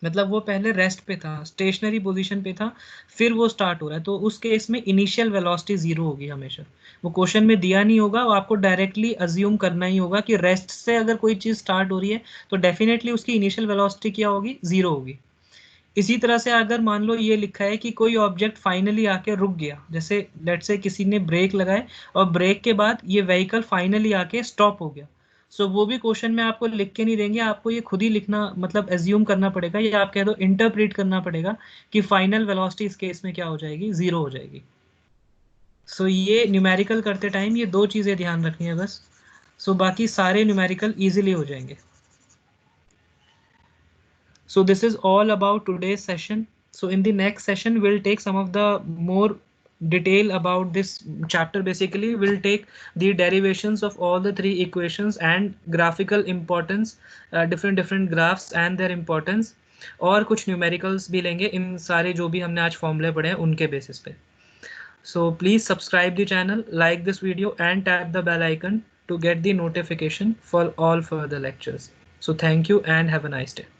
मतलब वो पहले रेस्ट पे था, स्टेशनरी पोजीशन पे था, फिर वो स्टार्ट हो रहा है, तो उस केस में इनिशियल वेलोसिटी 0 होगी हमेशा। वो क्वेश्चन में दिया नहीं होगा, वो आपको डायरेक्टली अज्यूम करना ही होगा कि रेस्ट से अगर कोई चीज़ स्टार्ट हो रही है तो डेफिनेटली उसकी इनिशियल वेलोसिटी क्या होगी, 0 होगी। इसी तरह से अगर मान लो ये लिखा है कि कोई ऑब्जेक्ट फाइनली आके रुक गया, जैसे लेट से किसी ने ब्रेक लगाए और ब्रेक के बाद ये व्हीकल फाइनली आके स्टॉप हो गया, सो वो भी क्वेश्चन में आपको लिख के नहीं देंगे, आपको ये खुद ही लिखना मतलब एज्यूम करना पड़ेगा, या आप कह दो इंटरप्रेट करना पड़ेगा कि फाइनल वेलोसिटी इस केस में क्या हो जाएगी, 0 हो जाएगी। सो ये न्यूमेरिकल करते टाइम ये 2 चीज़ें ध्यान रखनी है बस। सो बाकी सारे न्यूमेरिकल ईजिली हो जाएंगे। So this is all about today's session. So in the next session, we'll take some of the more detail about this chapter. Basically, we'll take the derivations of all the 3 equations and graphical importance, different graphs and their importance. और कुछ numericals भी लेंगे इन सारे जो भी हमने आज फॉर्मूले पढ़े हैं उनके बेसिस पे. So please subscribe the channel, like this video and tap the bell icon to get the notification for all further lectures. So thank you and have a nice day.